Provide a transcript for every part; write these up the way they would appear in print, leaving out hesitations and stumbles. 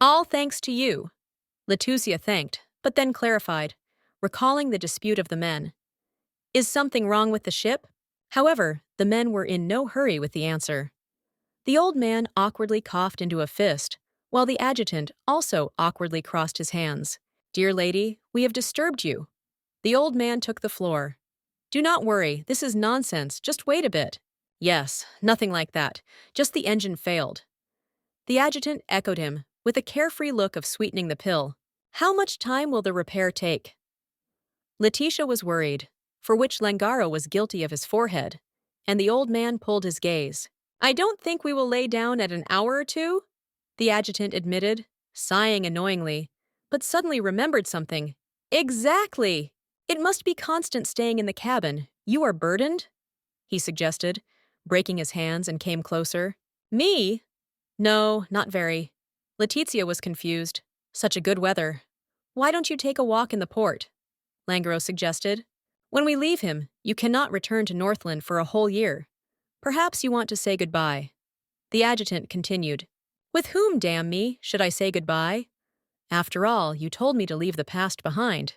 All thanks to you, Letitia thanked, but then clarified, recalling the dispute of the men. Is something wrong with the ship? However, the men were in no hurry with the answer. The old man awkwardly coughed into a fist, while the adjutant also awkwardly crossed his hands. Dear lady, we have disturbed you. The old man took the floor. Do not worry, this is nonsense, just wait a bit. Yes, nothing like that, just the engine failed. The adjutant echoed him, with a carefree look of sweetening the pill. How much time will the repair take? Letitia was worried, for which Langaro was guilty of his forehead, and the old man pulled his gaze. I don't think we will lay down at an hour or two, the adjutant admitted, sighing annoyingly, but suddenly remembered something. Exactly! It must be constant staying in the cabin. You are burdened? He suggested, breaking his hands and came closer. Me? No, not very. Letitia was confused. Such a good weather. Why don't you take a walk in the port? Langaro suggested. When we leave him, you cannot return to Northland for a whole year. Perhaps you want to say goodbye. The adjutant continued. With whom, damn me, should I say goodbye? After all, you told me to leave the past behind.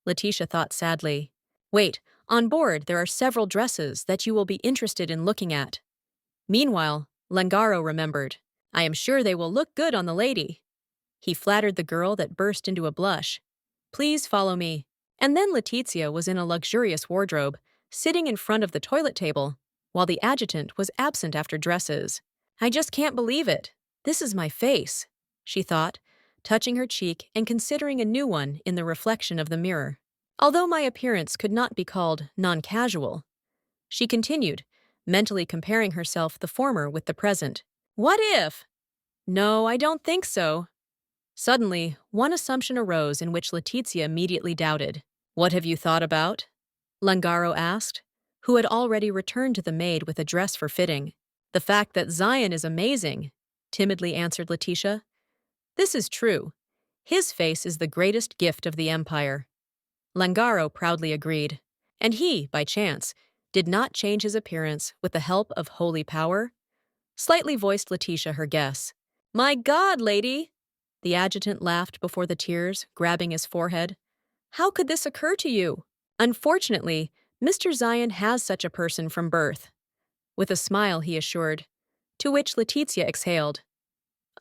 Letitia thought sadly. Wait, on board there are several dresses that you will be interested in looking at. Meanwhile, Langaro remembered. I am sure they will look good on the lady. He flattered the girl that burst into a blush. Please follow me. And then Letitia was in a luxurious wardrobe, sitting in front of the toilet table, while the adjutant was absent after dresses. I just can't believe it. This is my face, she thought, touching her cheek and considering a new one in the reflection of the mirror. Although my appearance could not be called non-casual, she continued, mentally comparing herself the former with the present. What if? No, I don't think so. Suddenly, one assumption arose in which Letitia immediately doubted. What have you thought about? Langaro asked, who had already returned to the maid with a dress for fitting. The fact that Zion is amazing, timidly answered Letitia. This is true. His face is the greatest gift of the empire. Langaro proudly agreed. And he, by chance, did not change his appearance with the help of holy power? Slightly voiced Letitia her guess. My God, lady! The adjutant laughed before the tears, grabbing his forehead. How could this occur to you? Unfortunately, Mr. Zion has such a person from birth. With a smile, he assured, to which Letitia exhaled.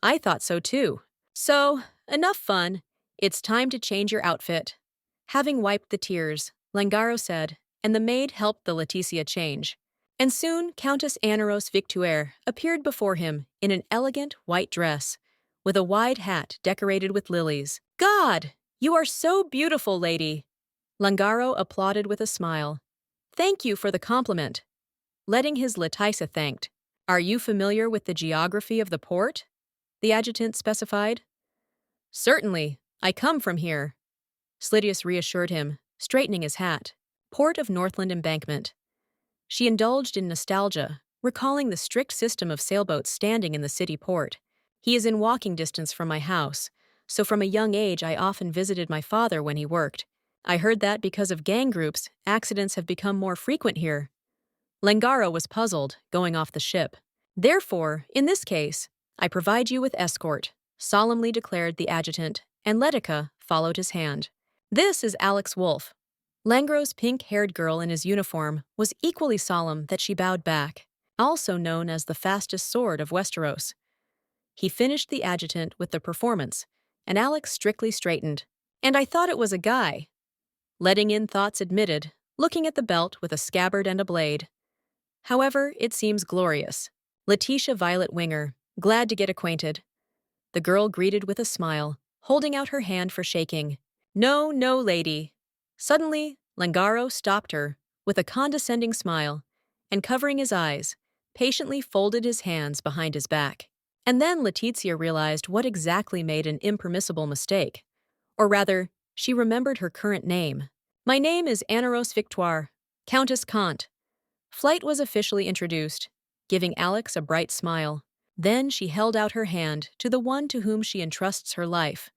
I thought so too. So, enough fun. It's time to change your outfit. Having wiped the tears, Langaro said, and the maid helped the Letitia change. And soon Countess Anaros Victuaire appeared before him in an elegant white dress, with a wide hat decorated with lilies. God! You are so beautiful, lady! Langaro applauded with a smile. Thank you for the compliment. Letting his Letitia thanked. Are you familiar with the geography of the port? The adjutant specified. Certainly, I come from here. Slydius reassured him, straightening his hat. Port of Northland Embankment. She indulged in nostalgia, recalling the strict system of sailboats standing in the city port. He is in walking distance from my house, so from a young age I often visited my father when he worked. I heard that because of gang groups, accidents have become more frequent here. Langaro was puzzled, going off the ship. Therefore, in this case, I provide you with escort, solemnly declared the adjutant, and Letica followed his hand. This is Alex Wolf. Langro's pink-haired girl in his uniform was equally solemn that she bowed back, also known as the fastest sword of Westeros. He finished the adjutant with the performance, and Alex strictly straightened. And I thought it was a guy. Letting in thoughts admitted, looking at the belt with a scabbard and a blade. However, it seems glorious. Letitia Violet Winger, glad to get acquainted. The girl greeted with a smile, holding out her hand for shaking. No, no, lady. Suddenly, Langaro stopped her, with a condescending smile, and covering his eyes, patiently folded his hands behind his back. And then Letitia realized what exactly made an impermissible mistake. Or rather, she remembered her current name. My name is Anaros Victoire, Countess Kant. Flight was officially introduced, giving Alex a bright smile. Then she held out her hand to the one to whom she entrusts her life.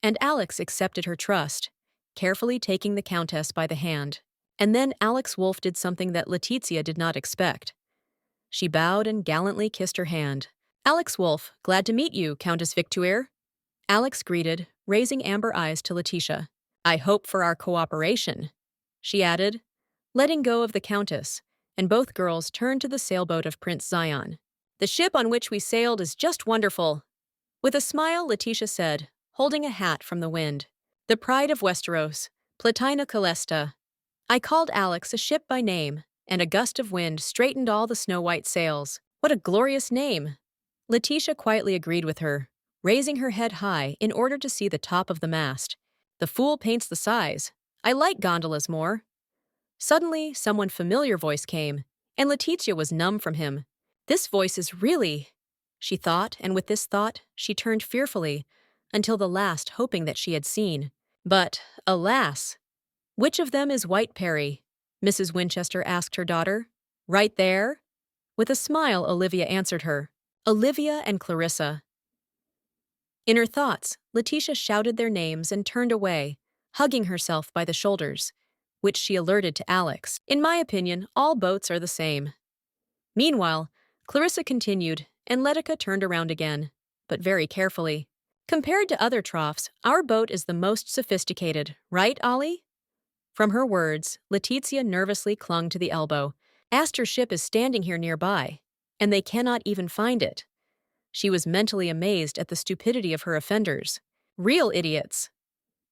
And Alex accepted her trust, carefully taking the Countess by the hand. And then Alex Wolf did something that Letitia did not expect. She bowed and gallantly kissed her hand. Alex Wolf, glad to meet you, Countess Victuaire. Alex greeted, raising amber eyes to Letitia. I hope for our cooperation, she added, letting go of the Countess, and both girls turned to the sailboat of Prince Zion. The ship on which we sailed is just wonderful. With a smile, Letitia said, holding a hat from the wind. The pride of Westeros, Platina Calesta. I called Alex a ship by name, and a gust of wind straightened all the snow-white sails. What a glorious name! Letitia quietly agreed with her, raising her head high in order to see the top of the mast. The fool paints the size. I like gondolas more. Suddenly, someone familiar voice came, and Letitia was numb from him. This voice is really, she thought, and with this thought, she turned fearfully, until the last hoping that she had seen. But, alas! Which of them is White Perry? Mrs. Winchester asked her daughter. Right there? With a smile, Olivia answered her. Olivia and Clarissa. In her thoughts, Letitia shouted their names and turned away, hugging herself by the shoulders, which she alerted to Alex. In my opinion, all boats are the same. Meanwhile, Clarissa continued, and Letitia turned around again, but very carefully. Compared to other troughs, our boat is the most sophisticated, right, Ollie? From her words, Letitia nervously clung to the elbow. Astor's ship is standing here nearby, and they cannot even find it. She was mentally amazed at the stupidity of her offenders. Real idiots.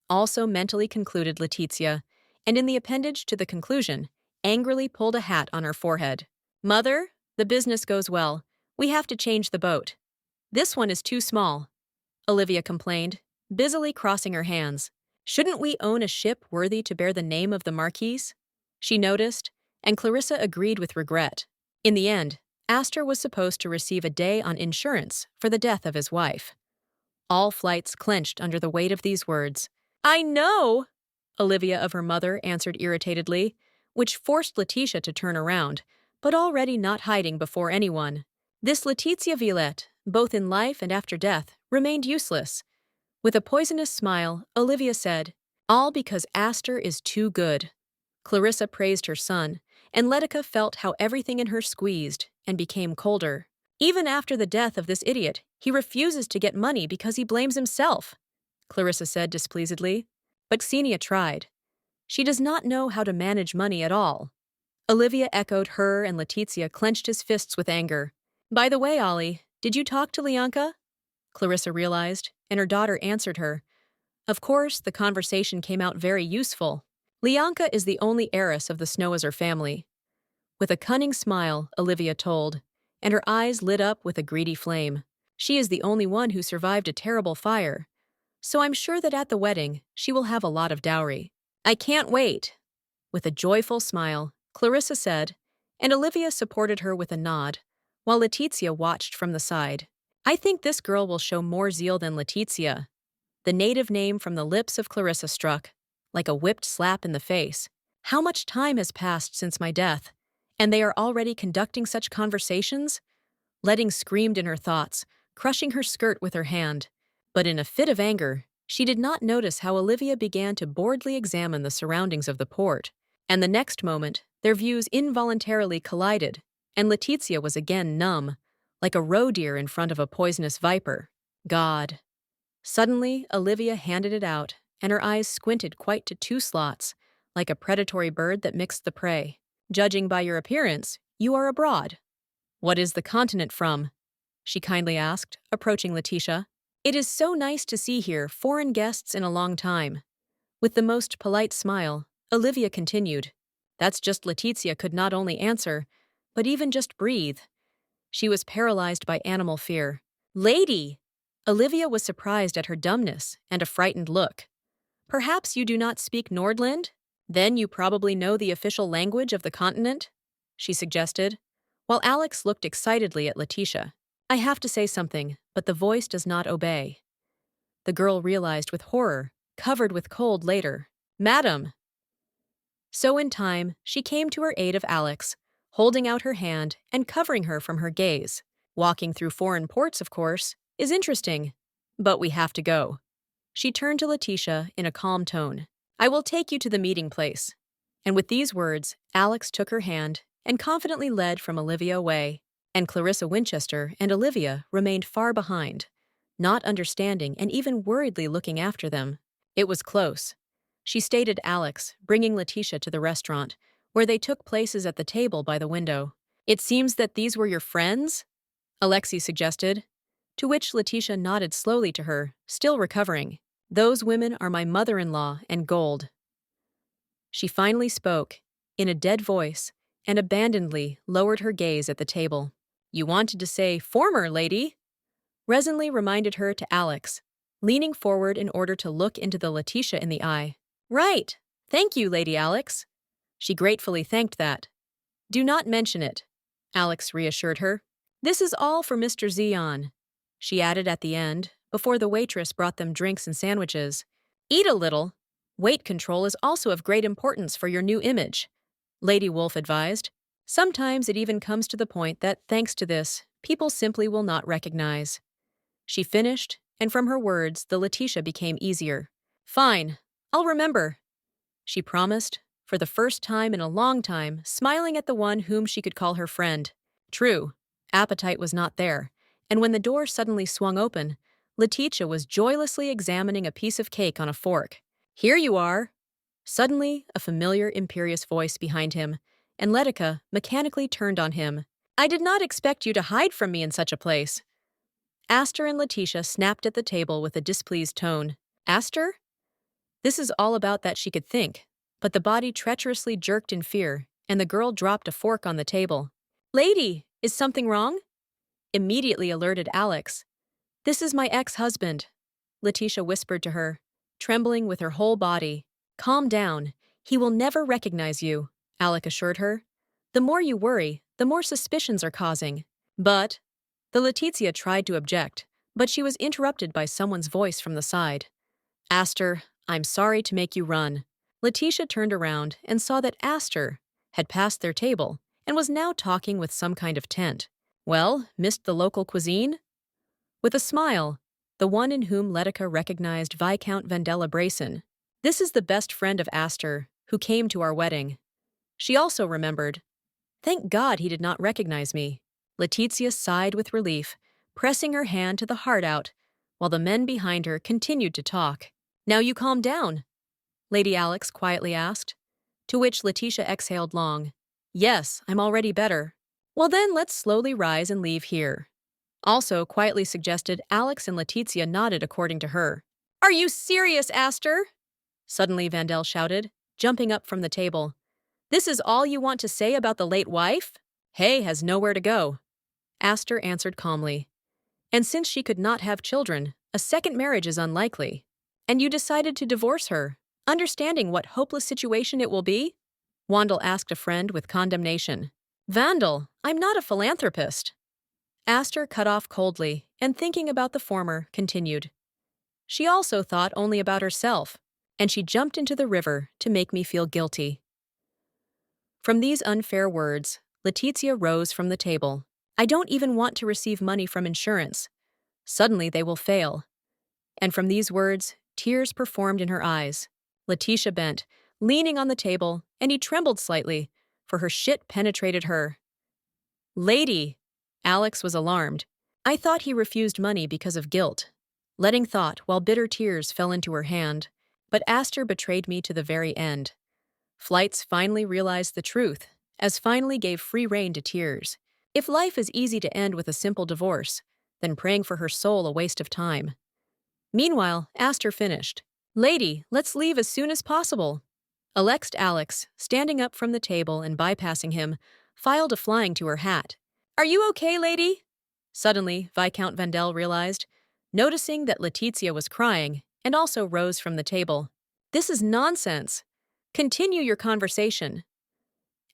Also mentally concluded Letitia, and in the appendage to the conclusion, angrily pulled a hat on her forehead. Mother, the business goes well. We have to change the boat. This one is too small, Olivia complained, busily crossing her hands. Shouldn't we own a ship worthy to bear the name of the Marquise? She noticed, and Clarissa agreed with regret. In the end, Astor was supposed to receive a day on insurance for the death of his wife. All flights clenched under the weight of these words. I know, Olivia of her mother answered irritatedly, which forced Letitia to turn around, but already not hiding before anyone. This Letitia Violet, both in life and after death, remained useless. With a poisonous smile, Olivia said, all because Astor is too good. Clarissa praised her son, and Letitia felt how everything in her squeezed and became colder. Even after the death of this idiot, he refuses to get money because he blames himself, Clarissa said displeasedly. But Xenia tried. She does not know how to manage money at all. Olivia echoed her, and Letitia clenched his fists with anger. By the way, Ollie, did you talk to Lianka? Clarissa realized, and her daughter answered her. Of course, the conversation came out very useful. Lianka is the only heiress of the Snowazer family. With a cunning smile, Olivia told, and her eyes lit up with a greedy flame. She is the only one who survived a terrible fire, so I'm sure that at the wedding, she will have a lot of dowry. I can't wait. With a joyful smile, Clarissa said, and Olivia supported her with a nod, while Letitia watched from the side. I think this girl will show more zeal than Letitia. The native name from the lips of Clarissa struck, like a whipped slap in the face. How much time has passed since my death, and they are already conducting such conversations? Letting screamed in her thoughts, crushing her skirt with her hand. But in a fit of anger, she did not notice how Olivia began to boredly examine the surroundings of the port, and the next moment, their views involuntarily collided, and Letitia was again numb, like a roe deer in front of a poisonous viper. God. Suddenly, Olivia handed it out, and her eyes squinted quite to 2 slots, like a predatory bird that mixed the prey. Judging by your appearance, you are abroad. What is the continent from? She kindly asked, approaching Letitia. It is so nice to see here foreign guests in a long time. With the most polite smile, Olivia continued. That's just Letitia could not only answer, but even just breathe. She was paralyzed by animal fear. Lady! Olivia was surprised at her dumbness and a frightened look. Perhaps you do not speak Nordland? Then you probably know the official language of the continent? She suggested, while Alex looked excitedly at Letitia. I have to say something, but the voice does not obey. The girl realized with horror, covered with cold later. Madam! So in time, she came to her aid of Alex, holding out her hand and covering her from her gaze. Walking through foreign ports, of course, is interesting, but we have to go. She turned to Letitia in a calm tone. I will take you to the meeting place. And with these words, Alex took her hand and confidently led from Olivia away, and Clarissa Winchester and Olivia remained far behind, not understanding and even worriedly looking after them. It was close. She stated Alex, bringing Letitia to the restaurant, where they took places at the table by the window. It seems that these were your friends? Alexei suggested, to which Letitia nodded slowly to her, still recovering. Those women are my mother-in-law and gold. She finally spoke, in a dead voice, and abandonedly lowered her gaze at the table. You wanted to say former, lady? Resonly reminded her to Alex, leaning forward in order to look into the Letitia in the eye. Right. Thank you, Lady Alex. She gratefully thanked that. Do not mention it, Alex reassured her. This is all for Mr. Zion, she added at the end, before the waitress brought them drinks and sandwiches. Eat a little. Weight control is also of great importance for your new image, Lady Wolf advised. Sometimes it even comes to the point that, thanks to this, people simply will not recognize. She finished, and from her words, the Letitia became easier. Fine, I'll remember, she promised, for the first time in a long time, smiling at the one whom she could call her friend. True, appetite was not there, and when the door suddenly swung open, Letitia was joylessly examining a piece of cake on a fork. Here you are! Suddenly, a familiar, imperious voice behind him, and Letitia mechanically turned on him. I did not expect you to hide from me in such a place. Aster and Letitia snapped at the table with a displeased tone. Aster? This is all about that she could think, but the body treacherously jerked in fear, and the girl dropped a fork on the table. Lady, is something wrong? Immediately alerted Alex. This is my ex-husband, Letitia whispered to her, trembling with her whole body. Calm down. He will never recognize you, Alec assured her. The more you worry, the more suspicions are causing. But the Letitia tried to object, but she was interrupted by someone's voice from the side. Aster, I'm sorry to make you run. Letitia turned around and saw that Aster had passed their table and was now talking with some kind of tent. Well, missed the local cuisine? With a smile, the one in whom Letitia recognized Viscount Vandella Brayson. This is the best friend of Aster, who came to our wedding. She also remembered. Thank God he did not recognize me. Letitia sighed with relief, pressing her hand to the heart out, while the men behind her continued to talk. Now you calm down, Lady Alex quietly asked, to which Letitia exhaled long. Yes, I'm already better. Well then, let's slowly rise and leave here. Also quietly suggested Alex, and Letitia nodded according to her. Are you serious, Aster? Suddenly Vandell shouted, jumping up from the table. This is all you want to say about the late wife? Hay has nowhere to go, Aster answered calmly. And since she could not have children, a second marriage is unlikely. And you decided to divorce her, understanding what hopeless situation it will be? Wandel asked a friend with condemnation. Vandal, I'm not a philanthropist. Aster cut off coldly, and thinking about the former, continued. She also thought only about herself, and she jumped into the river to make me feel guilty. From these unfair words, Letitia rose from the table. I don't even want to receive money from insurance. Suddenly they will fail. And from these words, tears performed in her eyes. Letitia bent, leaning on the table, and he trembled slightly, for her shit penetrated her. Lady! Alex was alarmed. I thought he refused money because of guilt. Letting thought while bitter tears fell into her hand. But Aster betrayed me to the very end. Flights finally realized the truth, as finally gave free rein to tears. If life is easy to end with a simple divorce, then praying for her soul a waste of time. Meanwhile, Aster finished. Lady, let's leave as soon as possible. Alex, standing up from the table and bypassing him, filed a flying to her hat. Are you okay, lady? Suddenly, Viscount Vandell realized, noticing that Letitia was crying, and also rose from the table. This is nonsense. Continue your conversation.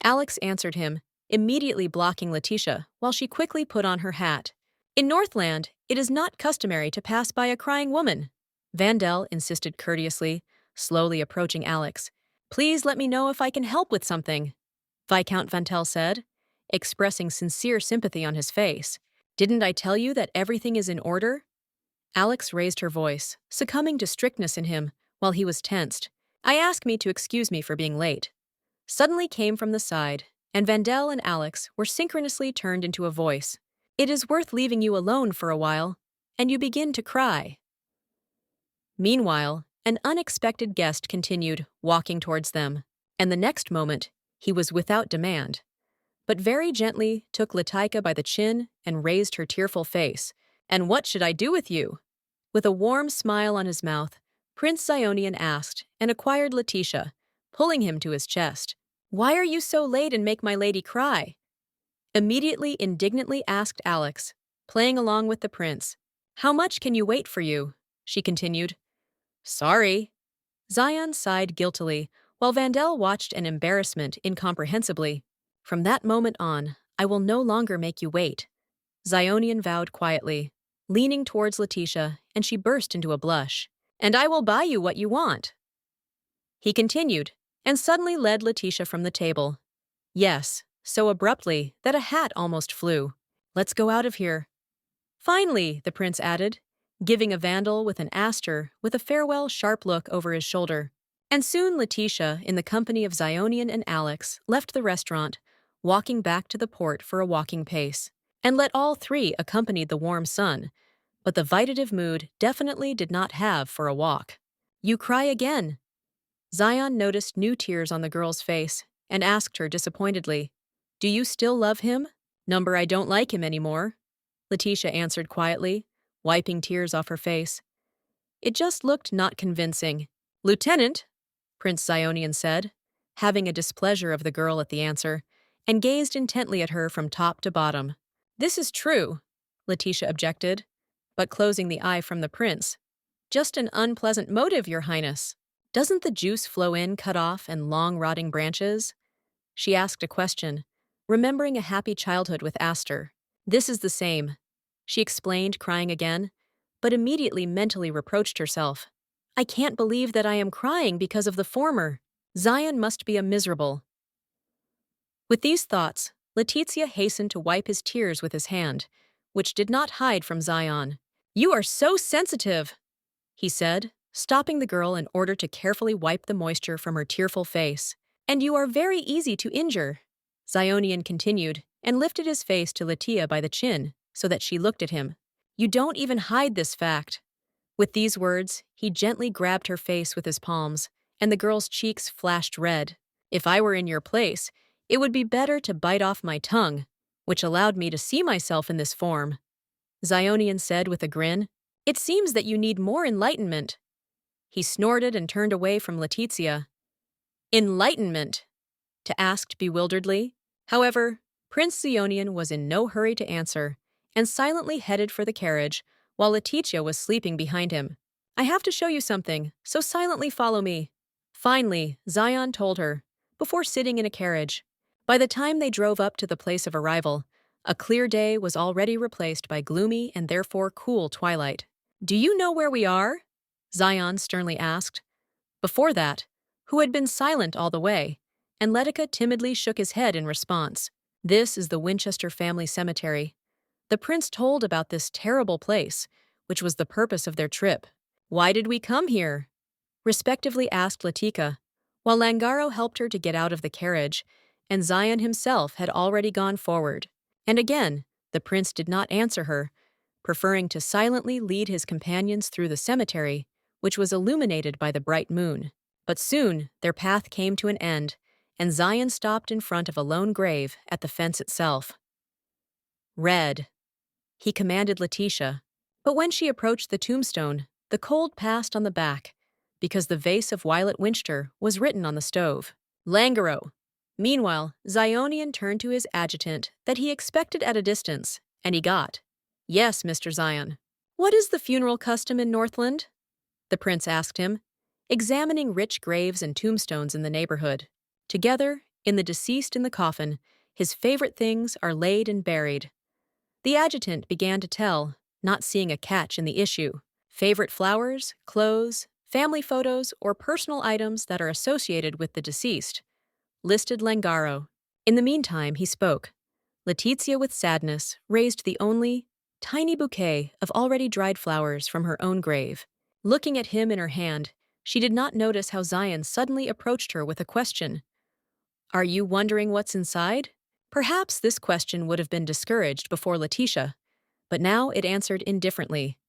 Alex answered him, immediately blocking Letitia, while she quickly put on her hat. In Northland, it is not customary to pass by a crying woman. Vandell insisted courteously, slowly approaching Alex. Please let me know if I can help with something, Viscount Vandell said, expressing sincere sympathy on his face. Didn't I tell you that everything is in order? Alex raised her voice, succumbing to strictness in him, while he was tensed. I ask me to excuse me for being late. Suddenly came from the side, and Vandell and Alex were synchronously turned into a voice. It is worth leaving you alone for a while. and you begin to cry. Meanwhile, an unexpected guest continued, walking towards them, and the next moment, he was without demand, but very gently took Letitia by the chin and raised her tearful face. "And what should I do with you?" With a warm smile on his mouth, Prince Zionian asked and acquired Letitia, pulling him to his chest. "Why are you so late and make my lady cry?" Immediately indignantly asked Alex, playing along with the prince. "How much can you wait for you?" she continued. "Sorry." Zion sighed guiltily, while Vandel watched in embarrassment incomprehensibly. "From that moment on, I will no longer make you wait," Zionian vowed quietly, leaning towards Letitia, and she burst into a blush. "And I will buy you what you want," he continued, and suddenly led Letitia from the table. Yes, so abruptly that a hat almost flew. "Let's go out of here." "Finally," the prince added, giving a vandal with an aster with a farewell sharp look over his shoulder. And soon Letitia, in the company of Zionian and Alex, left the restaurant, walking back to the port for a walking pace. And let all three accompanied the warm sun, but the vitative mood definitely did not have for a walk. "You cry again." Zion noticed new tears on the girl's face and asked her disappointedly, "Do you still love him?" "Number, I don't like him anymore," Letitia answered quietly, wiping tears off her face. It just looked not convincing. "Lieutenant," Prince Zionian said, having a displeasure of the girl at the answer, and gazed intently at her from top to bottom. "This is true," Letitia objected, but closing the eye from the prince. "Just an unpleasant motive, Your Highness. Doesn't the juice flow in cut off and long rotting branches?" She asked a question, remembering a happy childhood with Aster. "This is the same," she explained, crying again, but immediately mentally reproached herself. "I can't believe that I am crying because of the former. Zion must be a miserable." With these thoughts, Letitia hastened to wipe his tears with his hand, which did not hide from Zion. "You are so sensitive," he said, stopping the girl in order to carefully wipe the moisture from her tearful face. "And you are very easy to injure," Zionian continued, and lifted his face to Letitia by the chin, so that she looked at him. "You don't even hide this fact." With these words, he gently grabbed her face with his palms, and the girl's cheeks flashed red. "If I were in your place, it would be better to bite off my tongue, which allowed me to see myself in this form," Zionian said with a grin. "It seems that you need more enlightenment." He snorted and turned away from Letitia. "Enlightenment?" to asked bewilderedly. However, Prince Zionian was in no hurry to answer, and silently headed for the carriage, while Letitia was sleeping behind him. "I have to show you something, so silently follow me." Finally, Zion told her, before sitting in a carriage. By the time they drove up to the place of arrival, a clear day was already replaced by gloomy and therefore cool twilight. "Do you know where we are?" Zion sternly asked. Before that, who had been silent all the way, and Letitia timidly shook his head in response. "This is the Winchester family cemetery." The prince told about this terrible place, which was the purpose of their trip. "Why did we come here?" respectively asked Letitia, while Langaro helped her to get out of the carriage, and Zion himself had already gone forward. And again, the prince did not answer her, preferring to silently lead his companions through the cemetery, which was illuminated by the bright moon. But soon their path came to an end, and Zion stopped in front of a lone grave at the fence itself. "Red," he commanded Letitia, but when she approached the tombstone, the cold passed on the back, because the vase of Violet Winchester was written on the stove. "Langaro." Meanwhile, Zionian turned to his adjutant that he expected at a distance, and he got. "Yes, Mr. Zion." "What is the funeral custom in Northland?" the prince asked him, examining rich graves and tombstones in the neighborhood. Together, in the deceased in the coffin, his favorite things are laid and buried. The adjutant began to tell, not seeing a catch in the issue. Favorite flowers, clothes, family photos, or personal items that are associated with the deceased, listed Langaro. In the meantime, he spoke. Letitia, with sadness, raised the only tiny bouquet of already dried flowers from her own grave. Looking at him in her hand, she did not notice how Zion suddenly approached her with a question. "Are you wondering what's inside?" Perhaps this question would have been discouraged before Letitia, but now it answered indifferently.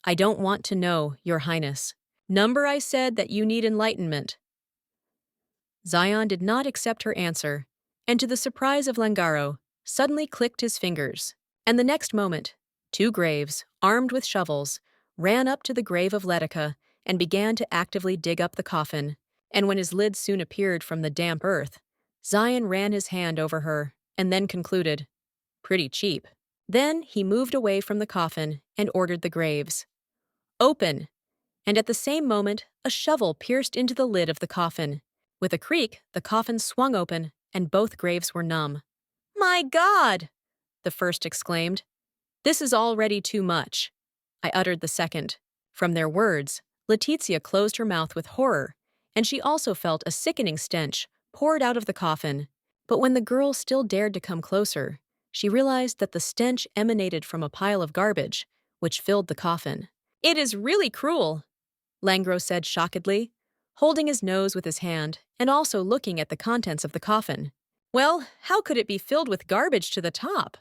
I don't want to know, Your Highness. Number I said that you need enlightenment. Zion did not accept her answer, and to the surprise of Langaro, suddenly clicked his fingers. And the next moment, two graves, armed with shovels, ran up to the grave of Letica and began to actively dig up the coffin. And when his lid soon appeared from the damp earth, Zion ran his hand over her and then concluded, "Pretty cheap." Then he moved away from the coffin and ordered the graves. "Open!" And at the same moment, a shovel pierced into the lid of the coffin. With a creak, the coffin swung open, and both graves were numb. "My God!" the first exclaimed. "This is already too much," I uttered the second. From their words, Letitia closed her mouth with horror, and she also felt a sickening stench poured out of the coffin. But when the girl still dared to come closer, she realized that the stench emanated from a pile of garbage, which filled the coffin. "It is really cruel," Langro said shockedly, holding his nose with his hand and also looking at the contents of the coffin. "Well, how could it be filled with garbage to the top?"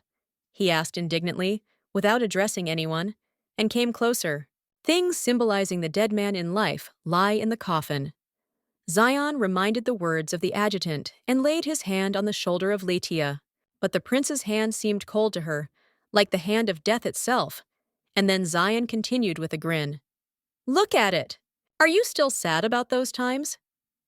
he asked indignantly, without addressing anyone, and came closer. Things symbolizing the dead man in life lie in the coffin. Zion reminded the words of the adjutant and laid his hand on the shoulder of Letia, but the prince's hand seemed cold to her, like the hand of death itself, and then Zion continued with a grin. "Look at it! Are you still sad about those times?"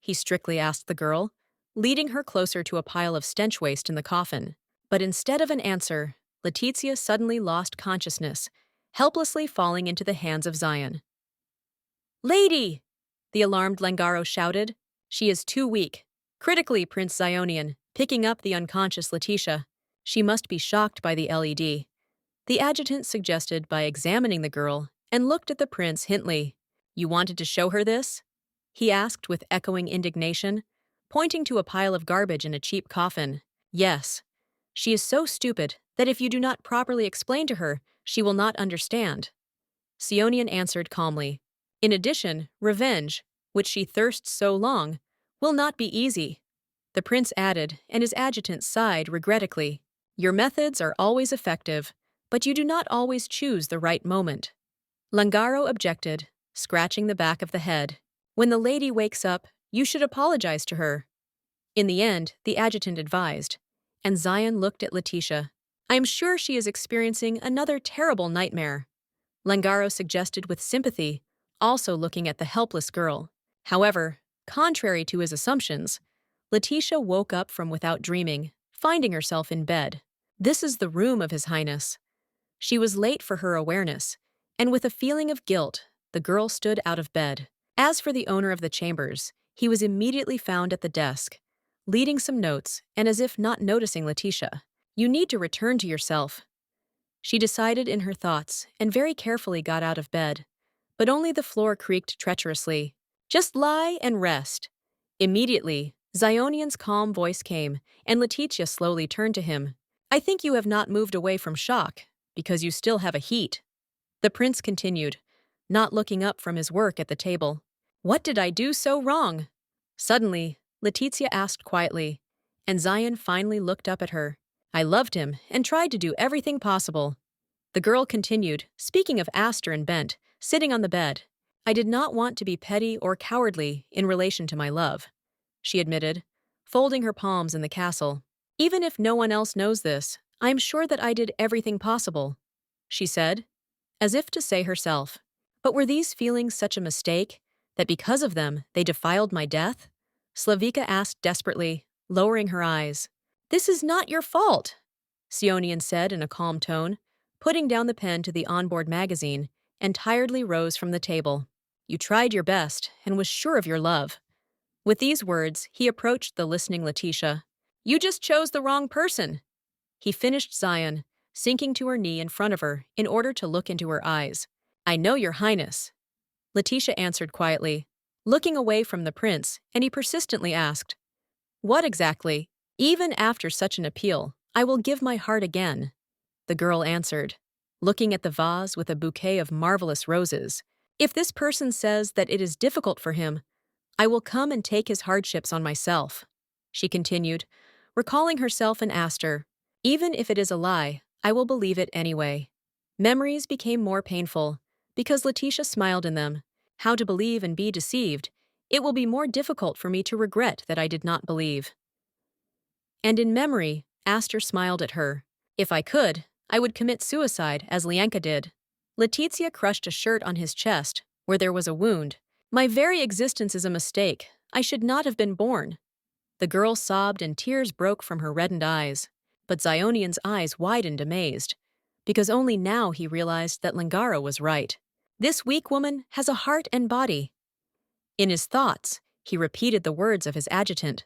he strictly asked the girl, leading her closer to a pile of stench waste in the coffin. But instead of an answer, Letitia suddenly lost consciousness, helplessly falling into the hands of Zion. "Lady!" the alarmed Langaro shouted. "She is too weak." Critically, Prince Zionian, picking up the unconscious Letitia. "She must be shocked by the LED." The adjutant suggested by examining the girl and looked at the prince hintily. "You wanted to show her this?" he asked with echoing indignation, pointing to a pile of garbage in a cheap coffin. "Yes. She is so stupid that if you do not properly explain to her, she will not understand." Sionian answered calmly. "In addition, revenge, which she thirsts so long, will not be easy." The prince added, and his adjutant sighed regretfully. "Your methods are always effective, but you do not always choose the right moment." Langaro objected, scratching the back of the head. "When the lady wakes up, you should apologize to her." In the end, the adjutant advised, and Zion looked at Letitia. "I am sure she is experiencing another terrible nightmare," Langaro suggested with sympathy, also looking at the helpless girl. However, contrary to his assumptions, Letitia woke up from without dreaming, finding herself in bed. "This is the room of His Highness." She was late for her awareness, and with a feeling of guilt, the girl stood out of bed. As for the owner of the chambers, he was immediately found at the desk, leading some notes and as if not noticing Letitia. "You need to return to yourself," she decided in her thoughts and very carefully got out of bed. But only the floor creaked treacherously. "Just lie and rest." Immediately, Zionian's calm voice came, and Letitia slowly turned to him. "I think you have not moved away from shock, because you still have a heat." The prince continued, not looking up from his work at the table. "What did I do so wrong?" Suddenly, Letitia asked quietly, and Zion finally looked up at her. "I loved him and tried to do everything possible." The girl continued, speaking of Aster and Bent, sitting on the bed. "I did not want to be petty or cowardly in relation to my love," she admitted, folding her palms in the castle. "Even if no one else knows this, I am sure that I did everything possible," she said, as if to say herself. "But were these feelings such a mistake, that because of them they defiled my death?" Slavika asked desperately, lowering her eyes. "This is not your fault," Sionian said in a calm tone, putting down the pen to the onboard magazine, and tiredly rose from the table. "You tried your best and was sure of your love." With these words, he approached the listening Letitia. "You just chose the wrong person," he finished Zion, sinking to her knee in front of her in order to look into her eyes. "I know, Your Highness," Letitia answered quietly, looking away from the prince, and he persistently asked, "What exactly?" "Even after such an appeal, I will give my heart again," the girl answered, looking at the vase with a bouquet of marvelous roses. "If this person says that it is difficult for him, I will come and take his hardships on myself," she continued, recalling herself and Aster. "Even if it is a lie, I will believe it anyway." Memories became more painful, because Letitia smiled in them. How to believe and be deceived. It will be more difficult for me to regret that I did not believe. And in memory, Aster smiled at her. If I could, I would commit suicide as Lianka did. Letitia crushed a shirt on his chest, where there was a wound. My very existence is a mistake. I should not have been born. The girl sobbed and tears broke from her reddened eyes. But Zionian's eyes widened amazed, because only now he realized that Langara was right. This weak woman has a heart and body. In his thoughts, he repeated the words of his adjutant,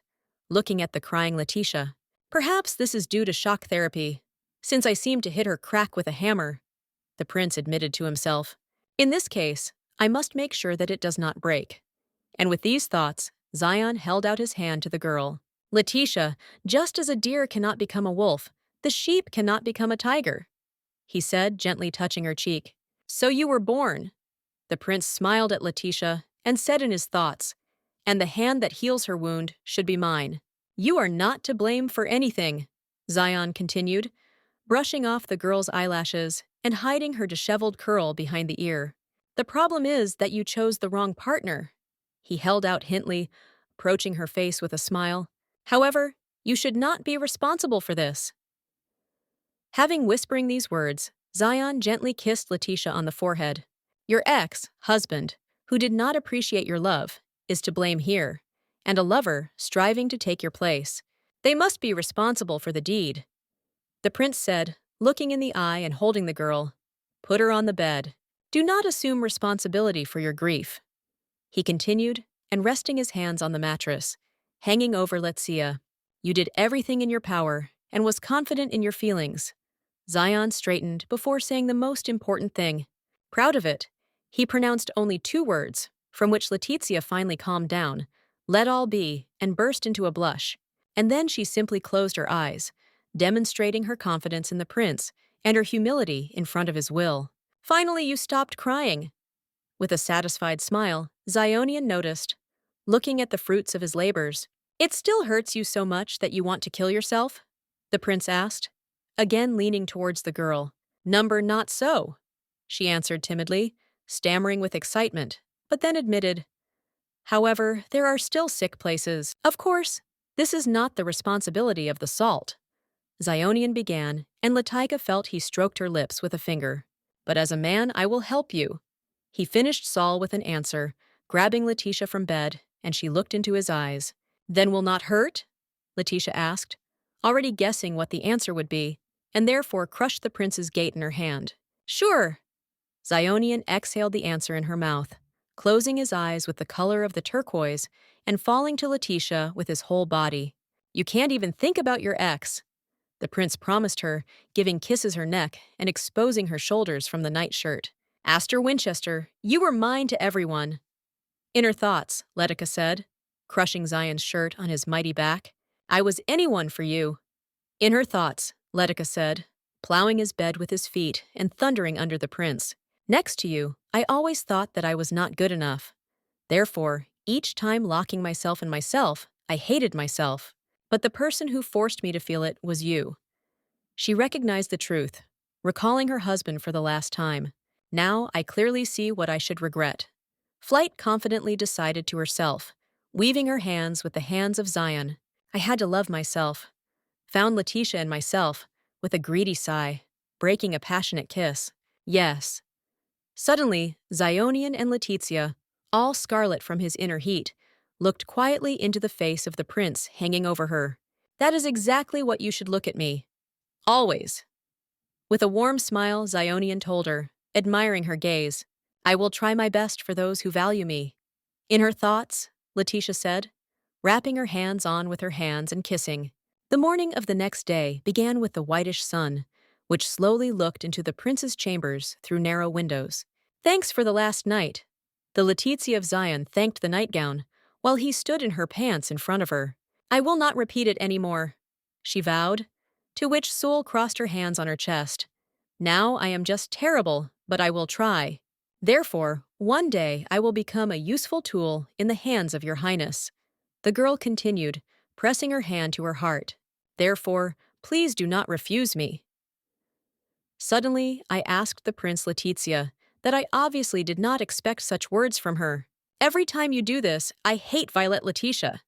looking at the crying Letitia. Perhaps this is due to shock therapy, since I seem to hit her crack with a hammer, the prince admitted to himself. In this case, I must make sure that it does not break. And with these thoughts, Zion held out his hand to the girl. Letitia, just as a deer cannot become a wolf, the sheep cannot become a tiger, he said, gently touching her cheek. So you were born. The prince smiled at Letitia and said in his thoughts, and the hand that heals her wound should be mine. You are not to blame for anything, Zion continued, brushing off the girl's eyelashes and hiding her disheveled curl behind the ear. The problem is that you chose the wrong partner. He held out Hindley, approaching her face with a smile. However, you should not be responsible for this. Having whispering these words, Zion gently kissed Letitia on the forehead. Your ex-husband, who did not appreciate your love, is to blame here, and a lover striving to take your place. They must be responsible for the deed. The prince said, looking in the eye and holding the girl. Put her on the bed. Do not assume responsibility for your grief. He continued, and resting his hands on the mattress, hanging over Letitia. You did everything in your power and was confident in your feelings. Zion straightened before saying the most important thing. Proud of it, he pronounced only 2 words, from which Letitia finally calmed down, let all be, and burst into a blush. And then she simply closed her eyes, demonstrating her confidence in the prince and her humility in front of his will. Finally, you stopped crying. With a satisfied smile, Zionian noticed, looking at the fruits of his labors. It still hurts you so much that you want to kill yourself? The prince asked, again leaning towards the girl. Number not so, she answered timidly, stammering with excitement, but then admitted, however, there are still sick places. Of course, this is not the responsibility of the salt. Zionian began, and Letitia felt he stroked her lips with a finger. But as a man, I will help you. He finished Saul with an answer, grabbing Letitia from bed, and she looked into his eyes. Then will not hurt? Letitia asked, already guessing what the answer would be, and therefore crushed the prince's gate in her hand. Sure. Zionian exhaled the answer in her mouth, closing his eyes with the color of the turquoise and falling to Letitia with his whole body. You can't even think about your ex. The prince promised her, giving kisses her neck and exposing her shoulders from the nightshirt. Aster Winchester, you were mine to everyone. In her thoughts, Letitia said, crushing Zion's shirt on his mighty back. I was anyone for you. In her thoughts, Letitia said, plowing his bed with his feet and thundering under the prince. Next to you, I always thought that I was not good enough. Therefore, each time locking myself in myself, I hated myself. But the person who forced me to feel it was you. She recognized the truth, recalling her husband for the last time. Now I clearly see what I should regret. Flight confidently decided to herself, weaving her hands with the hands of Zion. I had to love myself. Found Letitia and myself, with a greedy sigh, breaking a passionate kiss. Yes. Suddenly, Zionian and Letitia, all scarlet from his inner heat, looked quietly into the face of the prince hanging over her. That is exactly what you should look at me. Always. With a warm smile, Zionian told her, admiring her gaze, I will try my best for those who value me. In her thoughts, Letitia said, wrapping her hands on with her hands and kissing. The morning of the next day began with the whitish sun, which slowly looked into the prince's chambers through narrow windows. Thanks for the last night. The Letitia of Zion thanked the nightgown, while he stood in her pants in front of her. I will not repeat it any more, she vowed, to which Sewell crossed her hands on her chest. Now I am just terrible, but I will try. Therefore, one day I will become a useful tool in the hands of your highness. The girl continued, pressing her hand to her heart. Therefore, please do not refuse me. Suddenly, I asked the Prince Letitia, that I obviously did not expect such words from her. Every time you do this, I hate Violet Letitia,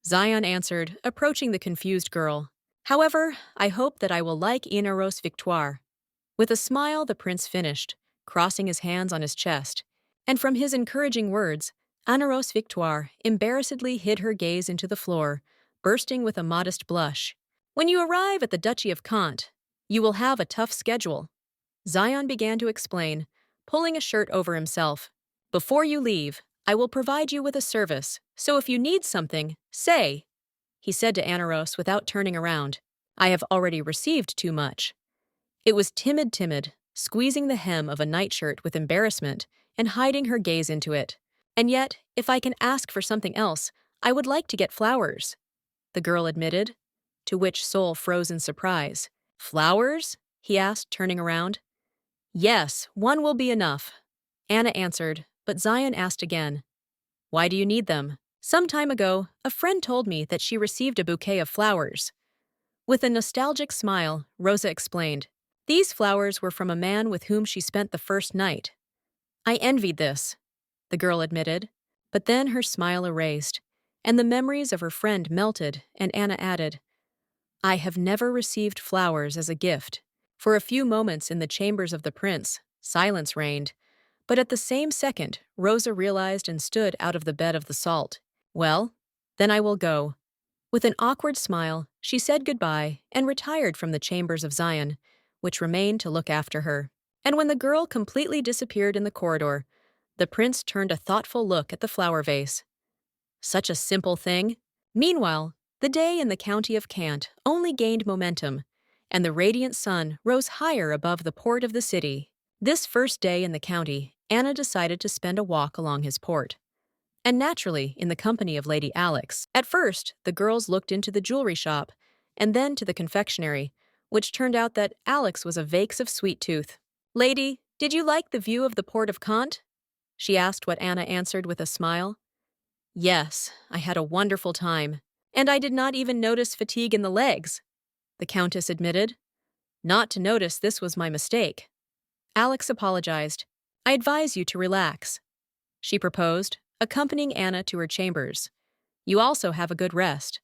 Zion answered, approaching the confused girl. However, I hope that I will like Inaros Victoire. With a smile, the prince finished, crossing his hands on his chest. And from his encouraging words, Anaros Victoire embarrassedly hid her gaze into the floor, bursting with a modest blush. When you arrive at the Duchy of Kant, you will have a tough schedule, Zion began to explain, pulling a shirt over himself. Before you leave, I will provide you with a service, so if you need something, say, he said to Anaros without turning around. I have already received too much. It was timid, squeezing the hem of a nightshirt with embarrassment and hiding her gaze into it. And yet, if I can ask for something else, I would like to get flowers, the girl admitted, to which Sol froze in surprise. Flowers? He asked, turning around. Yes, one will be enough, Anna answered, but Zion asked again. Why do you need them? Some time ago, a friend told me that she received a bouquet of flowers. With a nostalgic smile, Rosa explained. These flowers were from a man with whom she spent the first night. I envied this, the girl admitted, but then her smile erased, and the memories of her friend melted, and Anna added, I have never received flowers as a gift. For a few moments in the chambers of the prince, silence reigned, but at the same second, Rosa realized and stood out of the bed of the salt. Well, then I will go. With an awkward smile, she said goodbye and retired from the chambers of Zion, which remained to look after her. And when the girl completely disappeared in the corridor, the prince turned a thoughtful look at the flower vase. Such a simple thing. Meanwhile, the day in the county of Kant only gained momentum, and the radiant sun rose higher above the port of the city. This first day in the county, Anna decided to spend a walk along his port. And naturally, in the company of Lady Alex. At first, the girls looked into the jewelry shop, and then to the confectionery, which turned out that Alex was a vase of sweet tooth. Lady, did you like the view of the port of Kant? She asked, what Anna answered with a smile. Yes, I had a wonderful time, and I did not even notice fatigue in the legs, the Countess admitted. Not to notice this was my mistake. Alex apologized. I advise you to relax, she proposed, accompanying Anna to her chambers. You also have a good rest.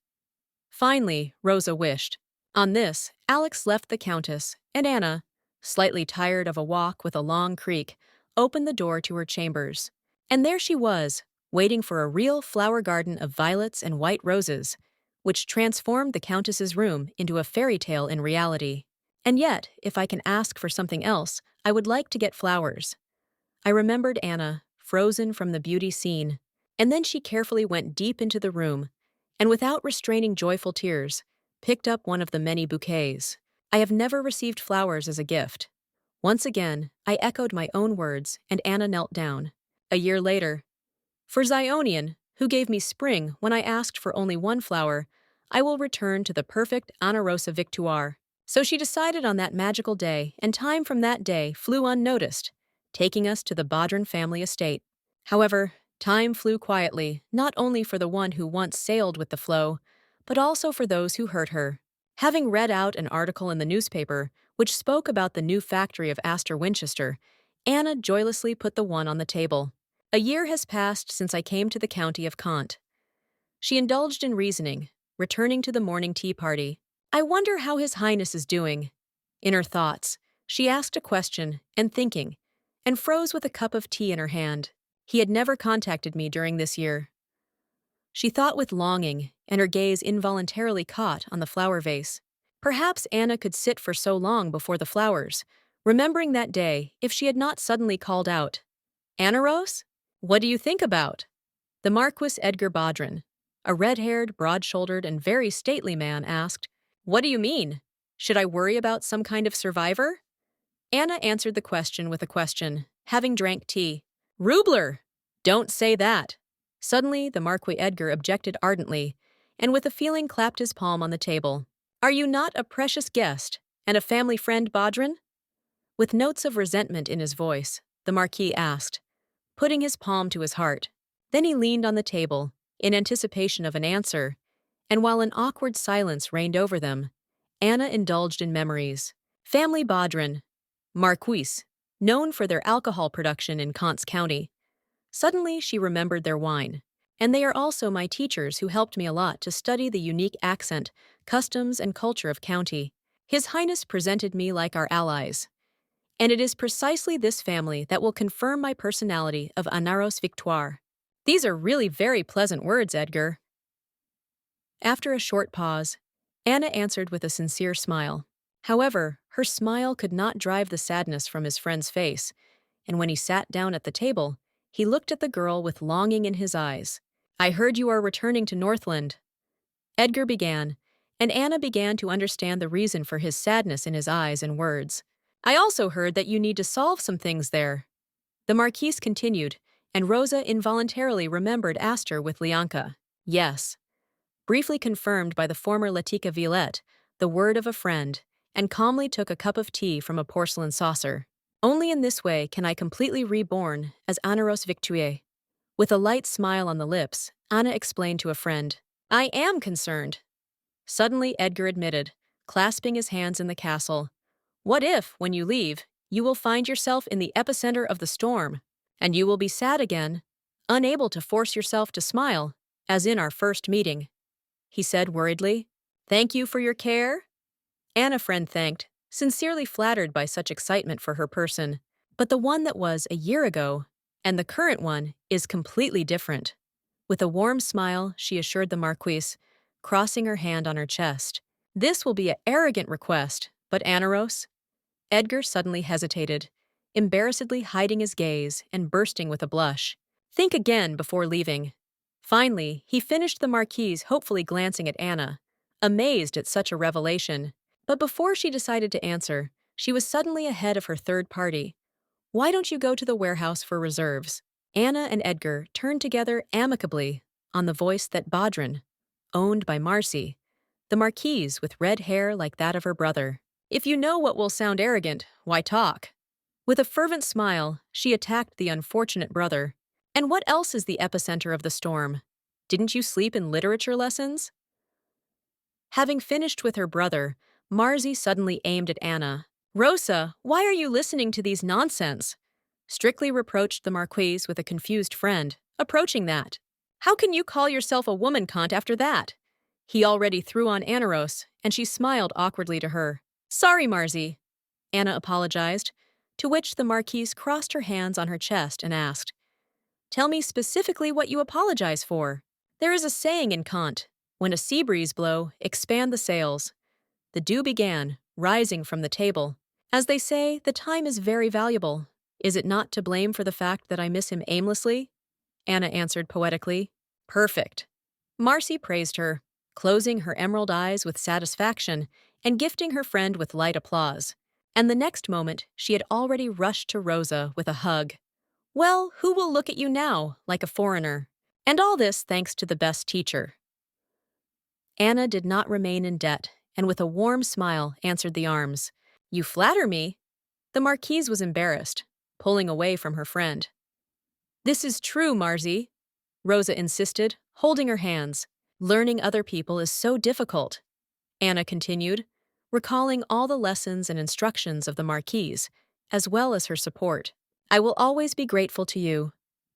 Finally, Rosa wished. On this, Alex left the Countess, and Anna, slightly tired of a walk with a long creak, opened the door to her chambers. And there she was, waiting for a real flower garden of violets and white roses, which transformed the Countess's room into a fairy tale in reality. And yet, if I can ask for something else, I would like to get flowers. I remembered Anna, frozen from the beauty scene, and then she carefully went deep into the room, and without restraining joyful tears, picked up one of the many bouquets. I have never received flowers as a gift. Once again, I echoed my own words, and Anna knelt down. A year later, for Zionian, who gave me spring when I asked for only one flower, I will return to the perfect Ana Rosa Victoire. So she decided on that magical day, and time from that day flew unnoticed, taking us to the Badran family estate. However, time flew quietly, not only for the one who once sailed with the flow, but also for those who hurt her. Having read out an article in the newspaper which spoke about the new factory of Astor Winchester, Anna joylessly put the one on the table. A year has passed since I came to the county of Kant. She indulged in reasoning, returning to the morning tea party. I wonder how His Highness is doing. In her thoughts, she asked a question, and thinking, and froze with a cup of tea in her hand. He had never contacted me during this year. She thought with longing, and her gaze involuntarily caught on the flower vase. Perhaps Anna could sit for so long before the flowers, remembering that day if she had not suddenly called out, Anaros? What do you think about? The Marquis Edgar Badran, a red-haired, broad-shouldered, and very stately man, asked, What do you mean? Should I worry about some kind of survivor? Anna answered the question with a question, having drank tea. Rubler! Don't say that! Suddenly, the Marquis Edgar objected ardently, and with a feeling clapped his palm on the table. Are you not a precious guest, and a family friend, Badran? With notes of resentment in his voice, the Marquis asked, putting his palm to his heart. Then he leaned on the table, in anticipation of an answer, and while an awkward silence reigned over them, Anna indulged in memories. Family Badran, Marquis, known for their alcohol production in Kant's County. Suddenly, she remembered their wine. And they are also my teachers who helped me a lot to study the unique accent, customs, and culture of County. His Highness presented me like our allies. And it is precisely this family that will confirm my personality of Anaros Victoire. These are really very pleasant words, Edgar. After a short pause, Anna answered with a sincere smile. However, her smile could not drive the sadness from his friend's face, and when he sat down at the table, he looked at the girl with longing in his eyes. I heard you are returning to Northland. Edgar began, and Anna began to understand the reason for his sadness in his eyes and words. I also heard that you need to solve some things there. The Marquise continued, and Rosa involuntarily remembered Astor with Lianka. Yes. Briefly confirmed by the former Letitia Violet, the word of a friend, and calmly took a cup of tea from a porcelain saucer. Only in this way can I completely reborn as Anaros Victoire. With a light smile on the lips, Anna explained to a friend, I am concerned. Suddenly, Edgar admitted, clasping his hands in the castle. What if, when you leave, you will find yourself in the epicenter of the storm, and you will be sad again, unable to force yourself to smile, as in our first meeting? He said worriedly. Thank you for your care? Anna friend thanked, sincerely flattered by such excitement for her person. But the one that was a year ago, and the current one, is completely different. With a warm smile, she assured the Marquise, crossing her hand on her chest. This will be an arrogant request, but Anaros? Edgar suddenly hesitated, embarrassedly hiding his gaze and bursting with a blush. Think again before leaving. Finally, he finished the Marquise hopefully glancing at Anna, amazed at such a revelation. But before she decided to answer, she was suddenly ahead of her third party. Why don't you go to the warehouse for reserves? Anna and Edgar turned together amicably on the voice that Badrin, owned by Marcy, the Marquise with red hair like that of her brother. If you know what will sound arrogant, why talk? With a fervent smile, she attacked the unfortunate brother. And what else is the epicenter of the storm? Didn't you sleep in literature lessons? Having finished with her brother, Marcy suddenly aimed at Anna. Rosa, why are you listening to these nonsense? Strictly reproached the Marquise with a confused friend, approaching that. How can you call yourself a woman cunt after that? He already threw on Anaros, and she smiled awkwardly to her. Sorry, Marcy, Anna apologized, to which the Marquise crossed her hands on her chest and asked, Tell me specifically what you apologize for. There is a saying in Kant, when a sea breeze blow, expand the sails. The dew began, rising from the table. As they say, the time is very valuable. Is it not to blame for the fact that I miss him aimlessly? Anna answered poetically. Perfect. Marcy praised her, closing her emerald eyes with satisfaction and gifting her friend with light applause. And the next moment, she had already rushed to Rosa with a hug. Well, who will look at you now, like a foreigner? And all this thanks to the best teacher. Anna did not remain in debt, and with a warm smile answered the arms. You flatter me. The Marquise was embarrassed, pulling away from her friend. This is true, Marcy, Rosa insisted, holding her hands. Learning other people is so difficult, Anna continued, recalling all the lessons and instructions of the Marquise, as well as her support. I will always be grateful to you.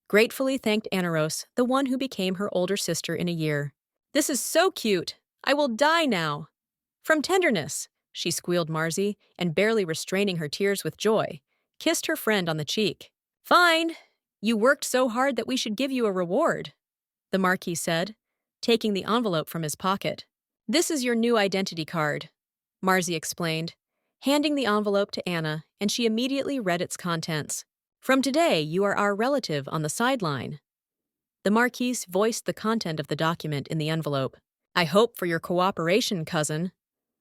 Gratefully thanked Anaros, the one who became her older sister in a year. This is so cute. I will die now. From tenderness, she squealed Marcy, and barely restraining her tears with joy, kissed her friend on the cheek. Fine. You worked so hard that we should give you a reward, the Marquis said, taking the envelope from his pocket. This is your new identity card, Marcy explained, handing the envelope to Anna, and she immediately read its contents. From today, you are our relative on the sideline. The Marquise voiced the content of the document in the envelope. I hope for your cooperation, cousin.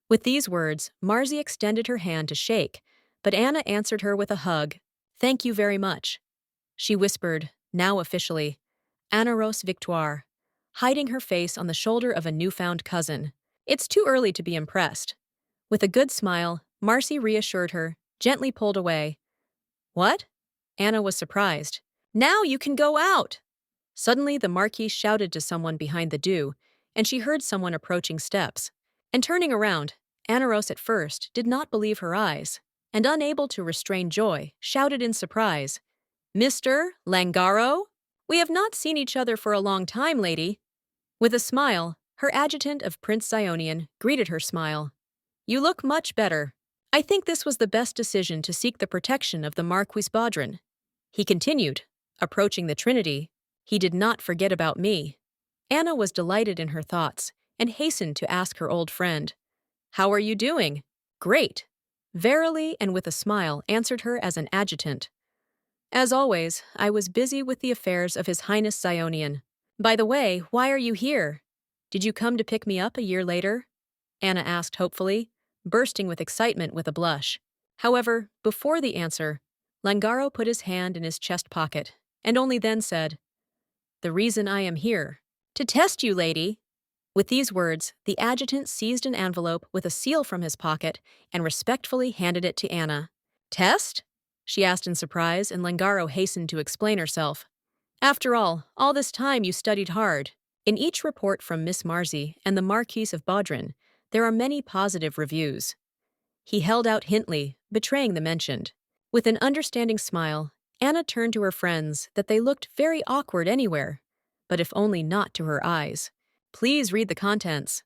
With these words, Marcy extended her hand to shake, but Anna answered her with a hug. Thank you very much. She whispered, now officially, Anaros Victoire, hiding her face on the shoulder of a newfound cousin. It's too early to be impressed. With a good smile, Marcy reassured her, gently pulled away. What? Anna was surprised. Now you can go out! Suddenly, the Marquise shouted to someone behind the dew, and she heard someone approaching steps. And turning around, Anaros at first did not believe her eyes. and unable to restrain joy, shouted in surprise, "Mr. Langaro? We have not seen each other for a long time, lady." With a smile, her adjutant of Prince Zionian greeted her smile. "You look much better. I think this was the best decision to seek the protection of the Marquis Bodrin." He continued, approaching the Trinity. "He did not forget about me." Anna was delighted in her thoughts and hastened to ask her old friend, "How are you doing?" "Great." Verily and with a smile answered her as an adjutant. "As always, I was busy with the affairs of His Highness Zionian. By the way, why are you here? Did you come to pick me up a year later?" Anna asked hopefully, bursting with excitement with a blush. However, before the answer, Langaro put his hand in his chest pocket and only then said, "The reason I am here, to test you, lady." With these words, the adjutant seized an envelope with a seal from his pocket and respectfully handed it to Anna. "Test?" she asked in surprise, and Langaro hastened to explain herself. "After all this time you studied hard." In each report from Miss Marzi and the Marquis of Bodrin, there are many positive reviews. He held out hintily, betraying the mentioned. With an understanding smile, Anna turned to her friends that they looked very awkward anywhere, but if only not to her eyes. "Please read the contents."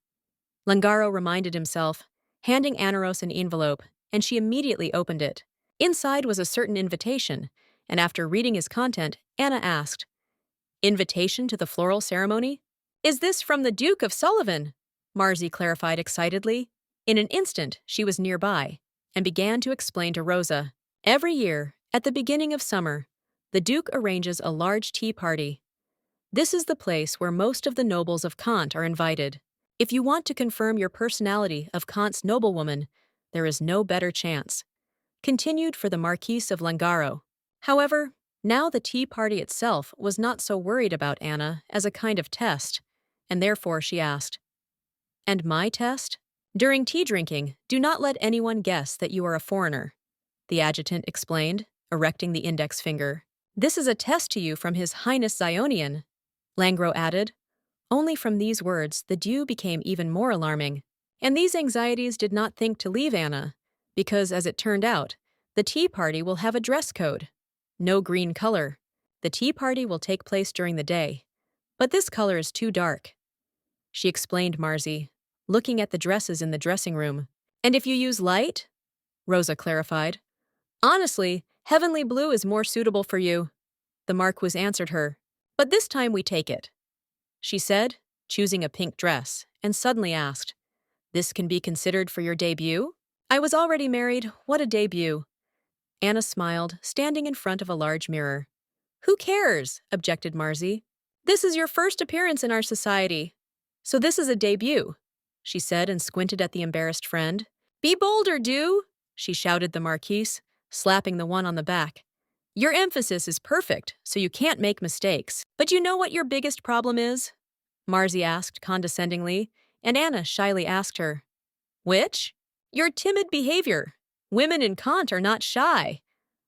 Langaro reminded himself, handing Anaros an envelope, and she immediately opened it. Inside was a certain invitation, and after reading his content, Anna asked, "Invitation to the floral ceremony? Is this from the Duke of Sullivan?" Marzi clarified excitedly. In an instant, she was nearby and began to explain to Rosa. "Every year, at the beginning of summer, the Duke arranges a large tea party. This is the place where most of the nobles of Kant are invited. If you want to confirm your personality of Kant's noblewoman, there is no better chance." Continued for the Marquis of Langaro. However, now the tea party itself was not so worried about Anna as a kind of test, and therefore she asked, "And my test?" "During tea drinking, do not let anyone guess that you are a foreigner," the adjutant explained, erecting the index finger. "This is a test to you from His Highness Zionian," Langro added. Only from these words the due became even more alarming, and these anxieties did not think to leave Anna, because, as it turned out, the tea party will have a dress code. No green color. The tea party will take place during the day, but this color is too dark, she explained Marzi, looking at the dresses in the dressing room. "And if you use light?" Rosa clarified. "Honestly, heavenly blue is more suitable for you," the Marquis answered her. "But this time we take it," she said, choosing a pink dress, and suddenly asked, "This can be considered for your debut?" "I was already married. What a debut." Anna smiled, standing in front of a large mirror. "Who cares?" objected Marzi. "This is your first appearance in our society. So this is a debut," she said and squinted at the embarrassed friend. "Be bolder, do," she shouted the Marquise, slapping the one on the back. "Your emphasis is perfect, so you can't make mistakes. But you know what your biggest problem is?" Marzi asked condescendingly, and Anna shyly asked her, "Which?" "Your timid behavior. Women in Kant are not shy,"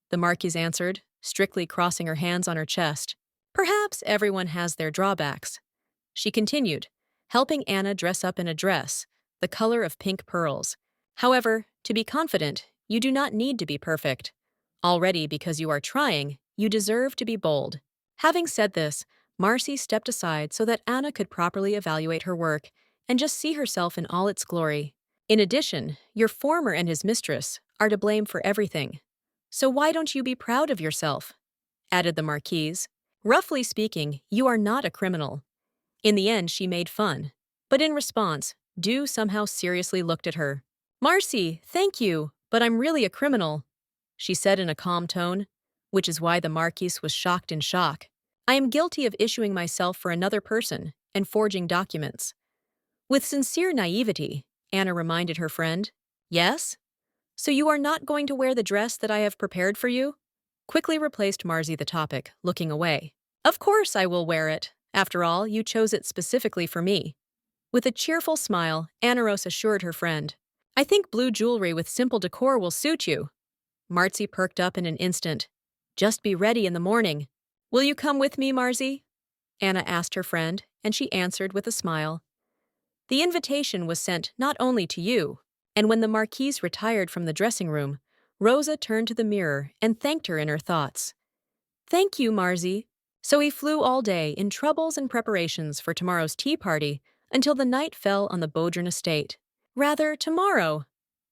the Marquise answered, strictly crossing her hands on her chest. "Perhaps everyone has their drawbacks," she continued, helping Anna dress up in a dress, the color of pink pearls. "However, to be confident, you do not need to be perfect. Already, because you are trying, you deserve to be bold." Having said this, Marcy stepped aside so that Anna could properly evaluate her work and just see herself in all its glory. "In addition, your former and his mistress are to blame for everything. So why don't you be proud of yourself?" added the Marquise. "Roughly speaking, you are not a criminal." In the end, she made fun. But in response, Dew somehow seriously looked at her. "Marcy, thank you, but I'm really a criminal," she said in a calm tone, which is why the Marquise was shocked in shock. "I am guilty of issuing myself for another person and forging documents." With sincere naivety, Anna reminded her friend, "Yes? So you are not going to wear the dress that I have prepared for you?" Quickly replaced Marzi the topic, looking away. "Of course I will wear it. After all, you chose it specifically for me." With a cheerful smile, Anaros assured her friend, "I think blue jewelry with simple decor will suit you." Marzi perked up in an instant. "Just be ready in the morning." "Will you come with me, Marzi?" Anna asked her friend, and she answered with a smile. "The invitation was sent not only to you," and when the Marquise retired from the dressing room, Rosa turned to the mirror and thanked her in her thoughts. Thank you, Marzi. So he flew all day in troubles and preparations for tomorrow's tea party until the night fell on the Bodrin estate. Rather, tomorrow,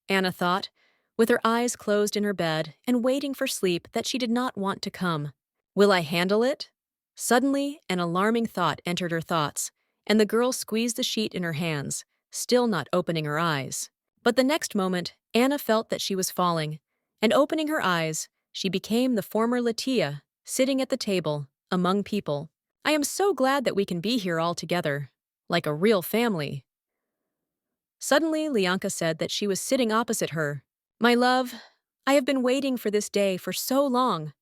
Anna thought, with her eyes closed in her bed and waiting for sleep that she did not want to come. Will I handle it? Suddenly, an alarming thought entered her thoughts, and the girl squeezed the sheet in her hands, still not opening her eyes. But the next moment, Anna felt that she was falling, and opening her eyes, she became the former Letitia, sitting at the table, among people. I am so glad that we can be here all together, like a real family. Suddenly, Lianka said that she was sitting opposite her. My love, I have been waiting for this day for so long,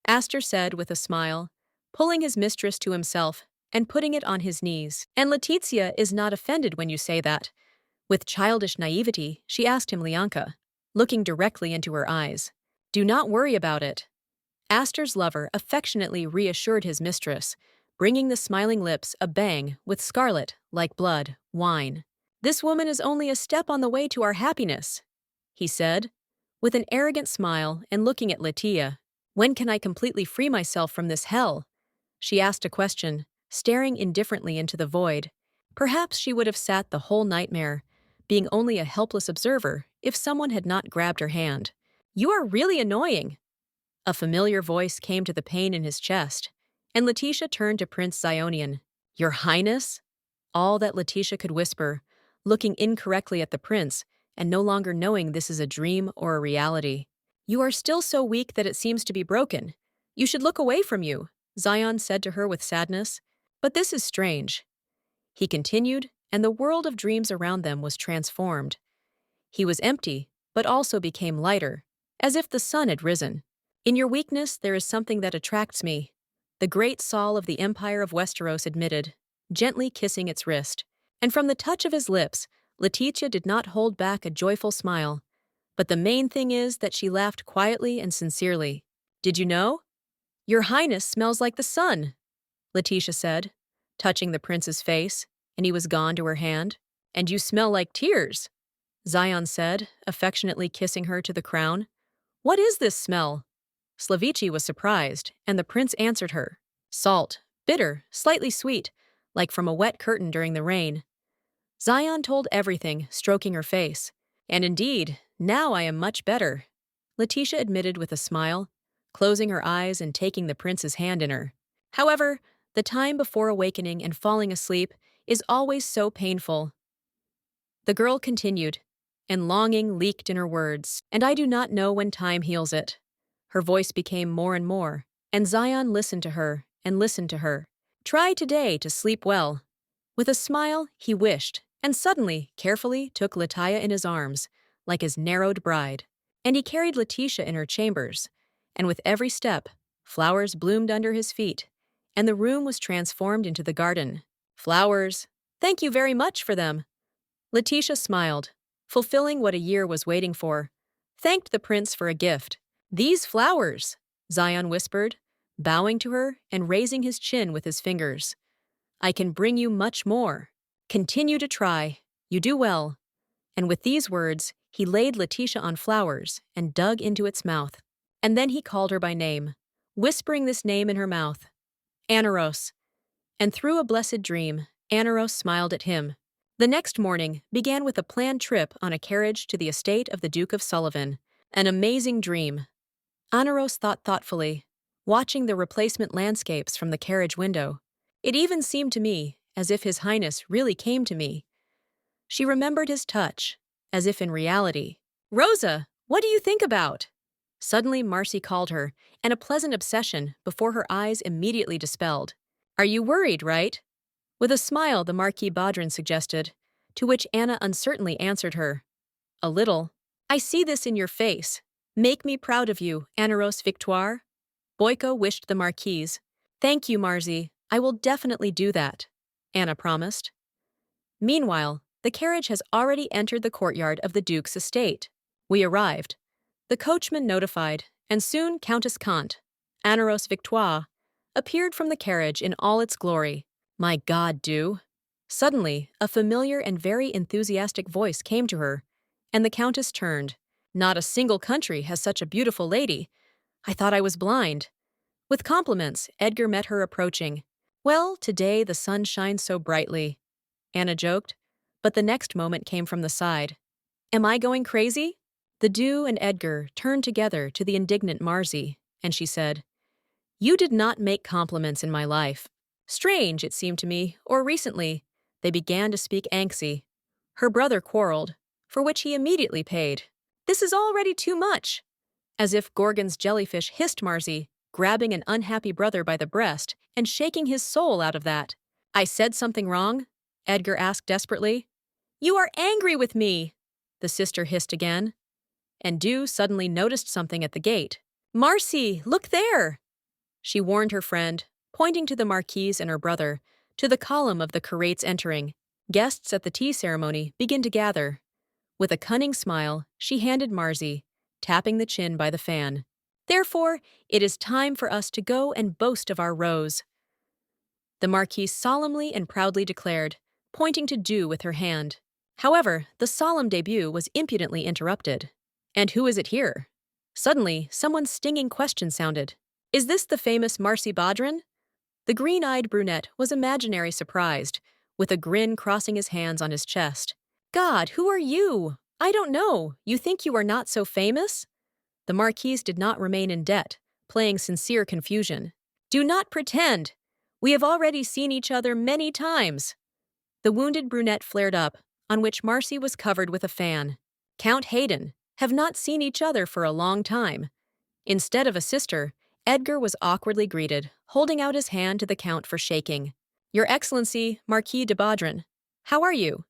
Aster said with a smile, pulling his mistress to himself and putting it on his knees. And Letitia is not offended when you say that. With childish naivety, she asked him Lianka, looking directly into her eyes. Do not worry about it. Aster's lover affectionately reassured his mistress, bringing the smiling lips a bang with scarlet, like blood, wine. This woman is only a step on the way to our happiness, he said, with an arrogant smile and looking at Letitia. When can I completely free myself from this hell? She asked a question, staring indifferently into the void. Perhaps she would have sat the whole nightmare, being only a helpless observer if someone had not grabbed her hand. You are really annoying. A familiar voice came to the pain in his chest, and Letitia turned to Prince Zionian. Your Highness? All that Letitia could whisper, looking incorrectly at the prince and no longer knowing this is a dream or a reality. You are still so weak that it seems to be broken. You should look away from you, Zion said to her with sadness. But this is strange. He continued, and the world of dreams around them was transformed. He was empty, but also became lighter, as if the sun had risen. In your weakness there is something that attracts me, the great Saul of the Empire of Westeros admitted, gently kissing its wrist. And from the touch of his lips, Letitia did not hold back a joyful smile. But the main thing is that she laughed quietly and sincerely. Did you know? Your Highness smells like the sun, Letitia said, touching the prince's face, and he was gone to her hand. And you smell like tears, Zion said, affectionately kissing her to the crown. What is this smell? Slavici was surprised, and the prince answered her. Salt, bitter, slightly sweet, like from a wet curtain during the rain. Zion told everything, stroking her face. And indeed, now I am much better, Letitia admitted with a smile, closing her eyes and taking the prince's hand in her. However, the time before awakening and falling asleep is always so painful. The girl continued, and longing leaked in her words, and I do not know when time heals it. Her voice became more and more, and Zion listened to her and listened to her. Try today to sleep well. With a smile, he wished, and suddenly, carefully, took Letitia in his arms, like his narrowed bride. And he carried Letitia in her chambers, and with every step, flowers bloomed under his feet, and the room was transformed into the garden. Flowers, thank you very much for them. Letitia smiled, fulfilling what a year was waiting for, thanked the prince for a gift. These flowers, Zion whispered, bowing to her and raising his chin with his fingers. I can bring you much more. Continue to try. You do well. And with these words, he laid Letitia on flowers and dug into its mouth. And then he called her by name, whispering this name in her mouth. Anaros. And through a blessed dream, Anaros smiled at him. The next morning began with a planned trip on a carriage to the estate of the Duke of Sullivan. An amazing dream. Anaros thought thoughtfully, watching the replacement landscapes from the carriage window. It even seemed to me as if His Highness really came to me. She remembered his touch, as if in reality. Rosa, what do you think about? Suddenly Marcy called her, and a pleasant obsession before her eyes immediately dispelled. Are you worried, right? With a smile the Marquis Bodrin suggested, to which Anna uncertainly answered her. A little. I see this in your face. Make me proud of you, Anaros Victoire. Boyko wished the Marquise. Thank you, Marzi. I will definitely do that, Anna promised. Meanwhile, the carriage has already entered the courtyard of the Duke's estate. We arrived. The coachman notified, and soon Countess Kant, Anaros Victoire, appeared from the carriage in all its glory. My God, do. Suddenly, a familiar and very enthusiastic voice came to her, and the Countess turned, Not a single country has such a beautiful lady. I thought I was blind. With compliments, Edgar met her approaching. Well, today the sun shines so brightly, Anna joked, but the next moment came from the side. Am I going crazy? The Dew and Edgar turned together to the indignant Marzi, and she said, You did not make compliments in my life. Strange, it seemed to me, or recently. They began to speak anxy. Her brother quarreled, for which he immediately paid. This is already too much. As if Gorgon's jellyfish hissed Marzi, grabbing an unhappy brother by the breast and shaking his soul out of that. I said something wrong? Edgar asked desperately. You are angry with me, the sister hissed again. And Dew suddenly noticed something at the gate. Marcy, look there! She warned her friend, pointing to the Marquise and her brother, to the column of the curates entering. Guests at the tea ceremony begin to gather. With a cunning smile, she handed Marzi, tapping the chin by the fan. Therefore, it is time for us to go and boast of our rose. The Marquise solemnly and proudly declared, pointing to Dew with her hand. However, the solemn debut was impudently interrupted. And who is it here? Suddenly, someone's stinging question sounded. Is this the famous Marcy Badran? The green-eyed brunette was imaginary surprised, with a grin crossing his hands on his chest. God, who are you? I don't know. You think you are not so famous? The Marquise did not remain in debt, playing sincere confusion. Do not pretend. We have already seen each other many times. The wounded brunette flared up, on which Marcy was covered with a fan. Count Hayden, have not seen each other for a long time. Instead of a sister, Edgar was awkwardly greeted, holding out his hand to the Count for shaking. Your Excellency, Marquis de Badran, how are you?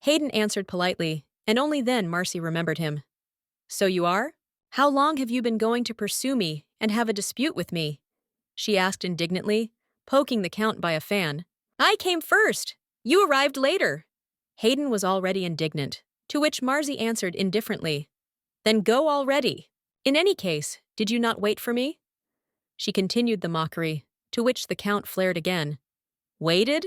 Hayden answered politely, and only then Marcy remembered him. So you are? How long have you been going to pursue me and have a dispute with me? She asked indignantly, poking the Count by a fan. I came first. You arrived later. Hayden was already indignant, to which Marcy answered indifferently. Then go already. In any case, did you not wait for me? She continued the mockery, to which the Count flared again. Waited?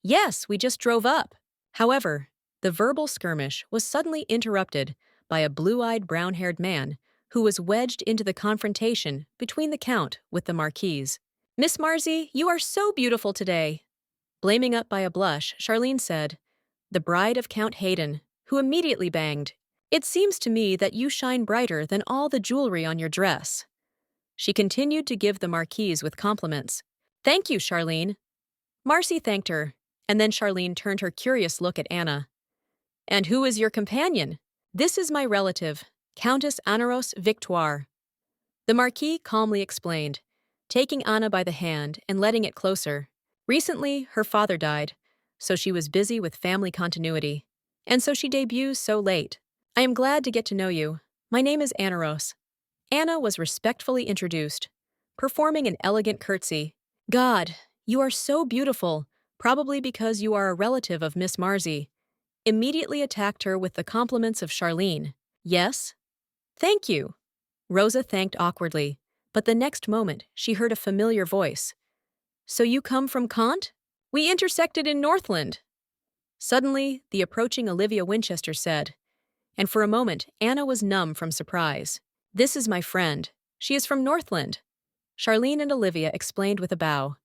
Yes, we just drove up. However, the verbal skirmish was suddenly interrupted by a blue-eyed, brown-haired man who was wedged into the confrontation between the Count with the Marquise. Miss Marcy, you are so beautiful today. Blaming up by a blush, Charlene said, the bride of Count Hayden, who immediately banged. It seems to me that you shine brighter than all the jewelry on your dress. She continued to give the Marquise with compliments. Thank you, Charlene. Marcy thanked her, and then Charlene turned her curious look at Anna. And who is your companion? This is my relative, Countess Anaros Victoire. The Marquis calmly explained, taking Anna by the hand and letting it closer. Recently, her father died, so she was busy with family continuity, and so she debuts so late. I am glad to get to know you. My name is Anaros. Anna was respectfully introduced, performing an elegant curtsy. God, you are so beautiful, probably because you are a relative of Miss Marcy. Immediately attacked her with the compliments of Charlene. Yes? Thank you. Rosa thanked awkwardly, but the next moment she heard a familiar voice. So you come from Kant? We intersected in Northland. Suddenly, the approaching Olivia Winchester said, and for a moment Anna was numb from surprise. This is my friend. She is from Northland. Charlene and Olivia explained with a bow.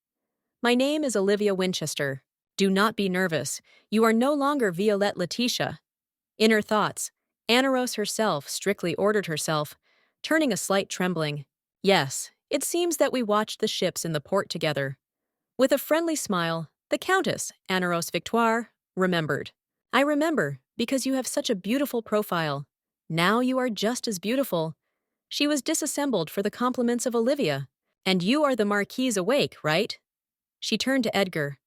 My name is Olivia Winchester. Do not be nervous. You are no longer Violet Letitia. In her thoughts, Anaros herself strictly ordered herself, turning a slight trembling. Yes, it seems that we watched the ships in the port together. With a friendly smile, the Countess, Anaros Victoire, remembered. I remember, because you have such a beautiful profile. Now you are just as beautiful. She was disassembled for the compliments of Olivia. And you are the Marquise awake, right? She turned to Edgar.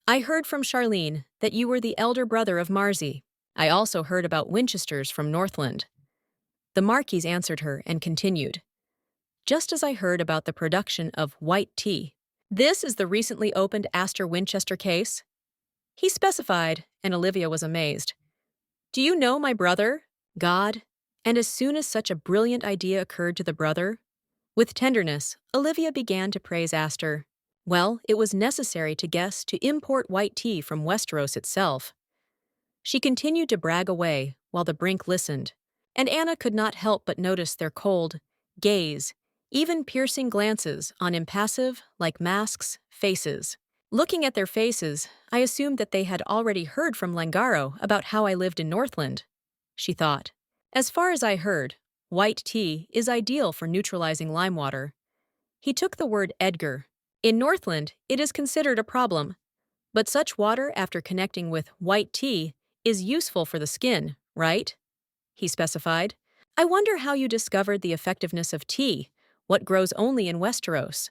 I heard from Charlene that you were the elder brother of Marcy. I also heard about Winchesters from Northland. The Marquise answered her and continued. Just as I heard about the production of white tea. This is the recently opened Astor Winchester case? He specified, and Olivia was amazed. Do you know my brother? God. And as soon as such a brilliant idea occurred to the brother, with tenderness, Olivia began to praise Astor. Well, it was necessary to guess to import white tea from Westeros itself. She continued to brag away while the Brink listened. and Anna could not help but notice their cold gaze, even piercing glances on impassive, like masks, faces. Looking at their faces, I assumed that they had already heard from Langaro about how I lived in Northland, she thought. As far as I heard, white tea is ideal for neutralizing lime water. He took the word Edgar. In Northland, it is considered a problem, but such water after connecting with white tea is useful for the skin, right? He specified. I wonder how you discovered the effectiveness of tea, what grows only in Westeros.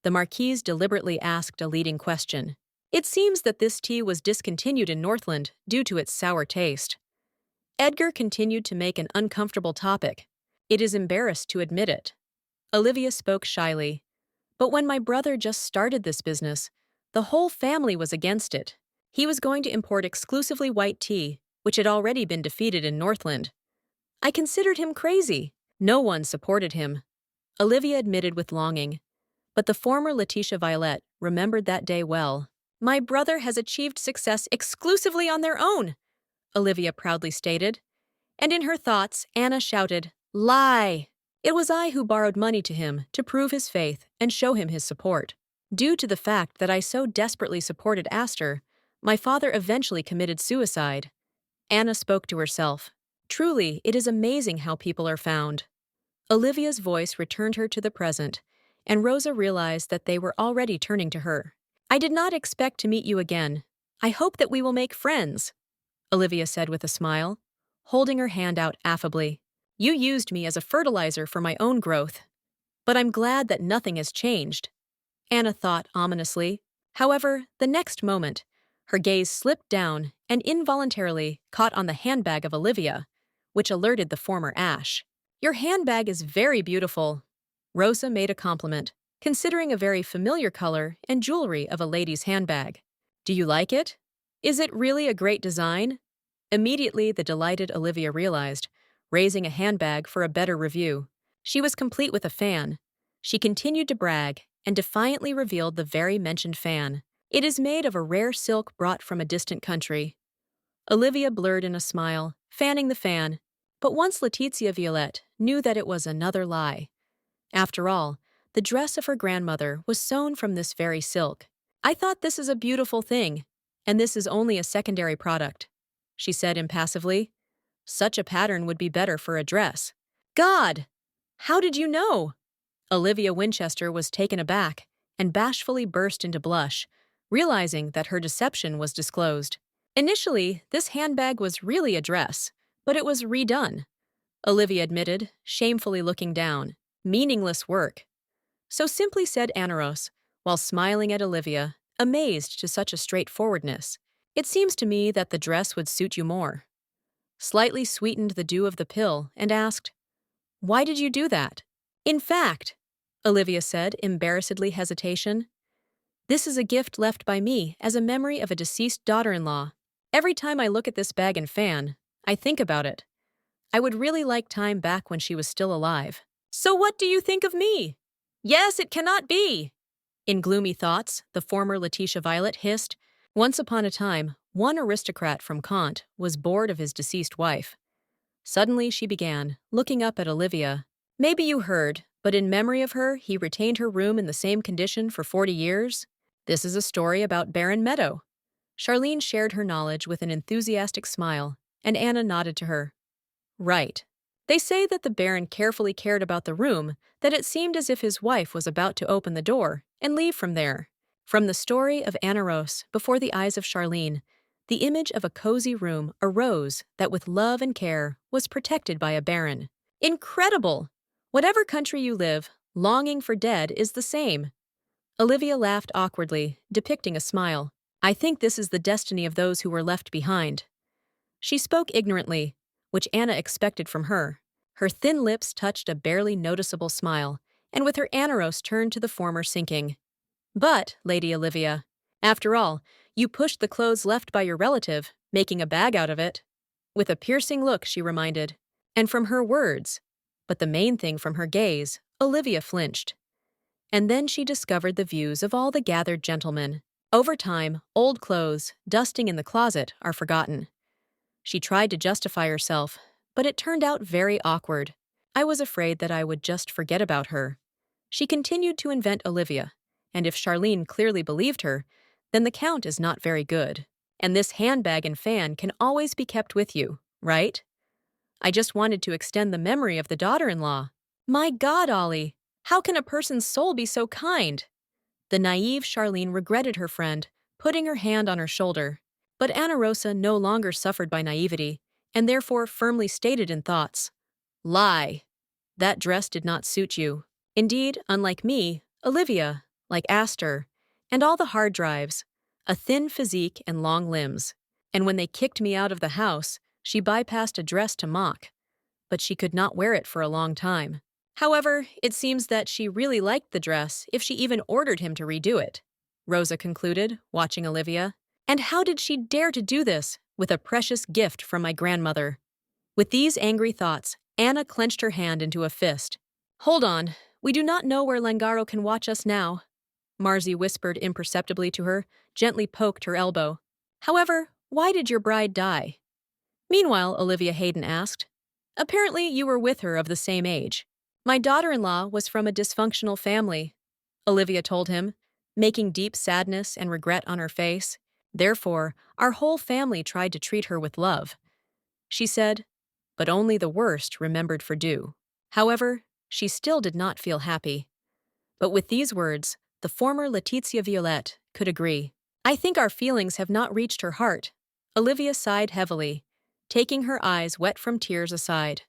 The Marquise deliberately asked a leading question. It seems that this tea was discontinued in Northland due to its sour taste. Edgar continued to make an uncomfortable topic. It is embarrassed to admit it. Olivia spoke shyly. But when my brother just started this business, the whole family was against it. He was going to import exclusively white tea, which had already been defeated in Northland. I considered him crazy. No one supported him. Olivia admitted with longing. But the former Letitia Violet remembered that day well. My brother has achieved success exclusively on their own, Olivia proudly stated. And in her thoughts, Anna shouted, Lie! It was I who borrowed money to him to prove his faith and show him his support. Due to the fact that I so desperately supported Aster, my father eventually committed suicide. Anna spoke to herself. Truly, it is amazing how people are found. Olivia's voice returned her to the present, and Rosa realized that they were already turning to her. I did not expect to meet you again. I hope that we will make friends, Olivia said with a smile, holding her hand out affably. You used me as a fertilizer for my own growth. But I'm glad that nothing has changed, Anna thought ominously. However, the next moment, her gaze slipped down and involuntarily caught on the handbag of Olivia, which alerted the former Ash. Your handbag is very beautiful, Rosa made a compliment, considering a very familiar color and jewelry of a lady's handbag. Do you like it? Is it really a great design? Immediately, the delighted Olivia realized, raising a handbag for a better review. She was complete with a fan. She continued to brag and defiantly revealed the very mentioned fan. It is made of a rare silk brought from a distant country. Olivia blurred in a smile, fanning the fan, but once Letitia Violet knew that it was another lie. After all, the dress of her grandmother was sewn from this very silk. I thought this is a beautiful thing, and this is only a secondary product, she said impassively. Such a pattern would be better for a dress. God! How did you know? Olivia Winchester was taken aback and bashfully burst into blush, realizing that her deception was disclosed. Initially, this handbag was really a dress, but it was redone, Olivia admitted, shamefully looking down. Meaningless work. So simply said Anaros, while smiling at Olivia, amazed to such a straightforwardness. It seems to me that the dress would suit you more. Slightly sweetened the dew of the pill and asked, Why did you do that? In fact, Olivia said, embarrassedly hesitation, this is a gift left by me as a memory of a deceased daughter-in-law. Every time I look at this bag and fan, I think about it. I would really like time back when she was still alive. So what do you think of me? Yes, it cannot be. In gloomy thoughts, the former Letitia Violet hissed. Once upon a time, one aristocrat from Kant was bored of his deceased wife. Suddenly she began, looking up at Olivia. Maybe you heard, but in memory of her, he retained her room in the same condition for 40 years. This is a story about Baron Meadow. Charlene shared her knowledge with an enthusiastic smile, and Anna nodded to her. Right. They say that the Baron carefully cared about the room, that it seemed as if his wife was about to open the door and leave from there. From the story of Anaros before the eyes of Charlene, the image of a cozy room arose that with love and care was protected by a Baron. Incredible! Whatever country you live, longing for dead is the same. Olivia laughed awkwardly, depicting a smile. I think this is the destiny of those who were left behind. She spoke ignorantly, which Anna expected from her. Her thin lips touched a barely noticeable smile, and with her Anaros turned to the former sinking. But, Lady Olivia, after all, you pushed the clothes left by your relative, making a bag out of it. With a piercing look, she reminded. And from her words, but the main thing from her gaze, Olivia flinched. And then she discovered the views of all the gathered gentlemen. Over time, old clothes, dusting in the closet, are forgotten. She tried to justify herself, but it turned out very awkward. I was afraid that I would just forget about her. She continued to invent Olivia, and if Charlene clearly believed her, then the count is not very good. And this handbag and fan can always be kept with you, right? I just wanted to extend the memory of the daughter-in-law. My God, Ollie, how can a person's soul be so kind? The naive Charlene regretted her friend, putting her hand on her shoulder. But Ana Rosa no longer suffered by naivety, and therefore firmly stated in thoughts, "Lie. That dress did not suit you." Indeed, unlike me, Olivia, like Astor, and all the hard drives, a thin physique and long limbs. And when they kicked me out of the house, she bypassed a dress to mock, but she could not wear it for a long time. However, it seems that she really liked the dress if she even ordered him to redo it, Rosa concluded, watching Olivia. And how did she dare to do this with a precious gift from my grandmother? With these angry thoughts, Anna clenched her hand into a fist. Hold on, we do not know where Langaro can watch us now, Marzi whispered imperceptibly to her, gently poked her elbow. However, why did your bride die? Meanwhile, Olivia Hayden asked. Apparently you were with her of the same age. My daughter-in-law was from a dysfunctional family, Olivia told him, making deep sadness and regret on her face. Therefore, our whole family tried to treat her with love. She said, but only the worst remembered for due. However, she still did not feel happy. But with these words, the former Letitia Violet could agree. I think our feelings have not reached her heart. Olivia sighed heavily, taking her eyes wet from tears aside.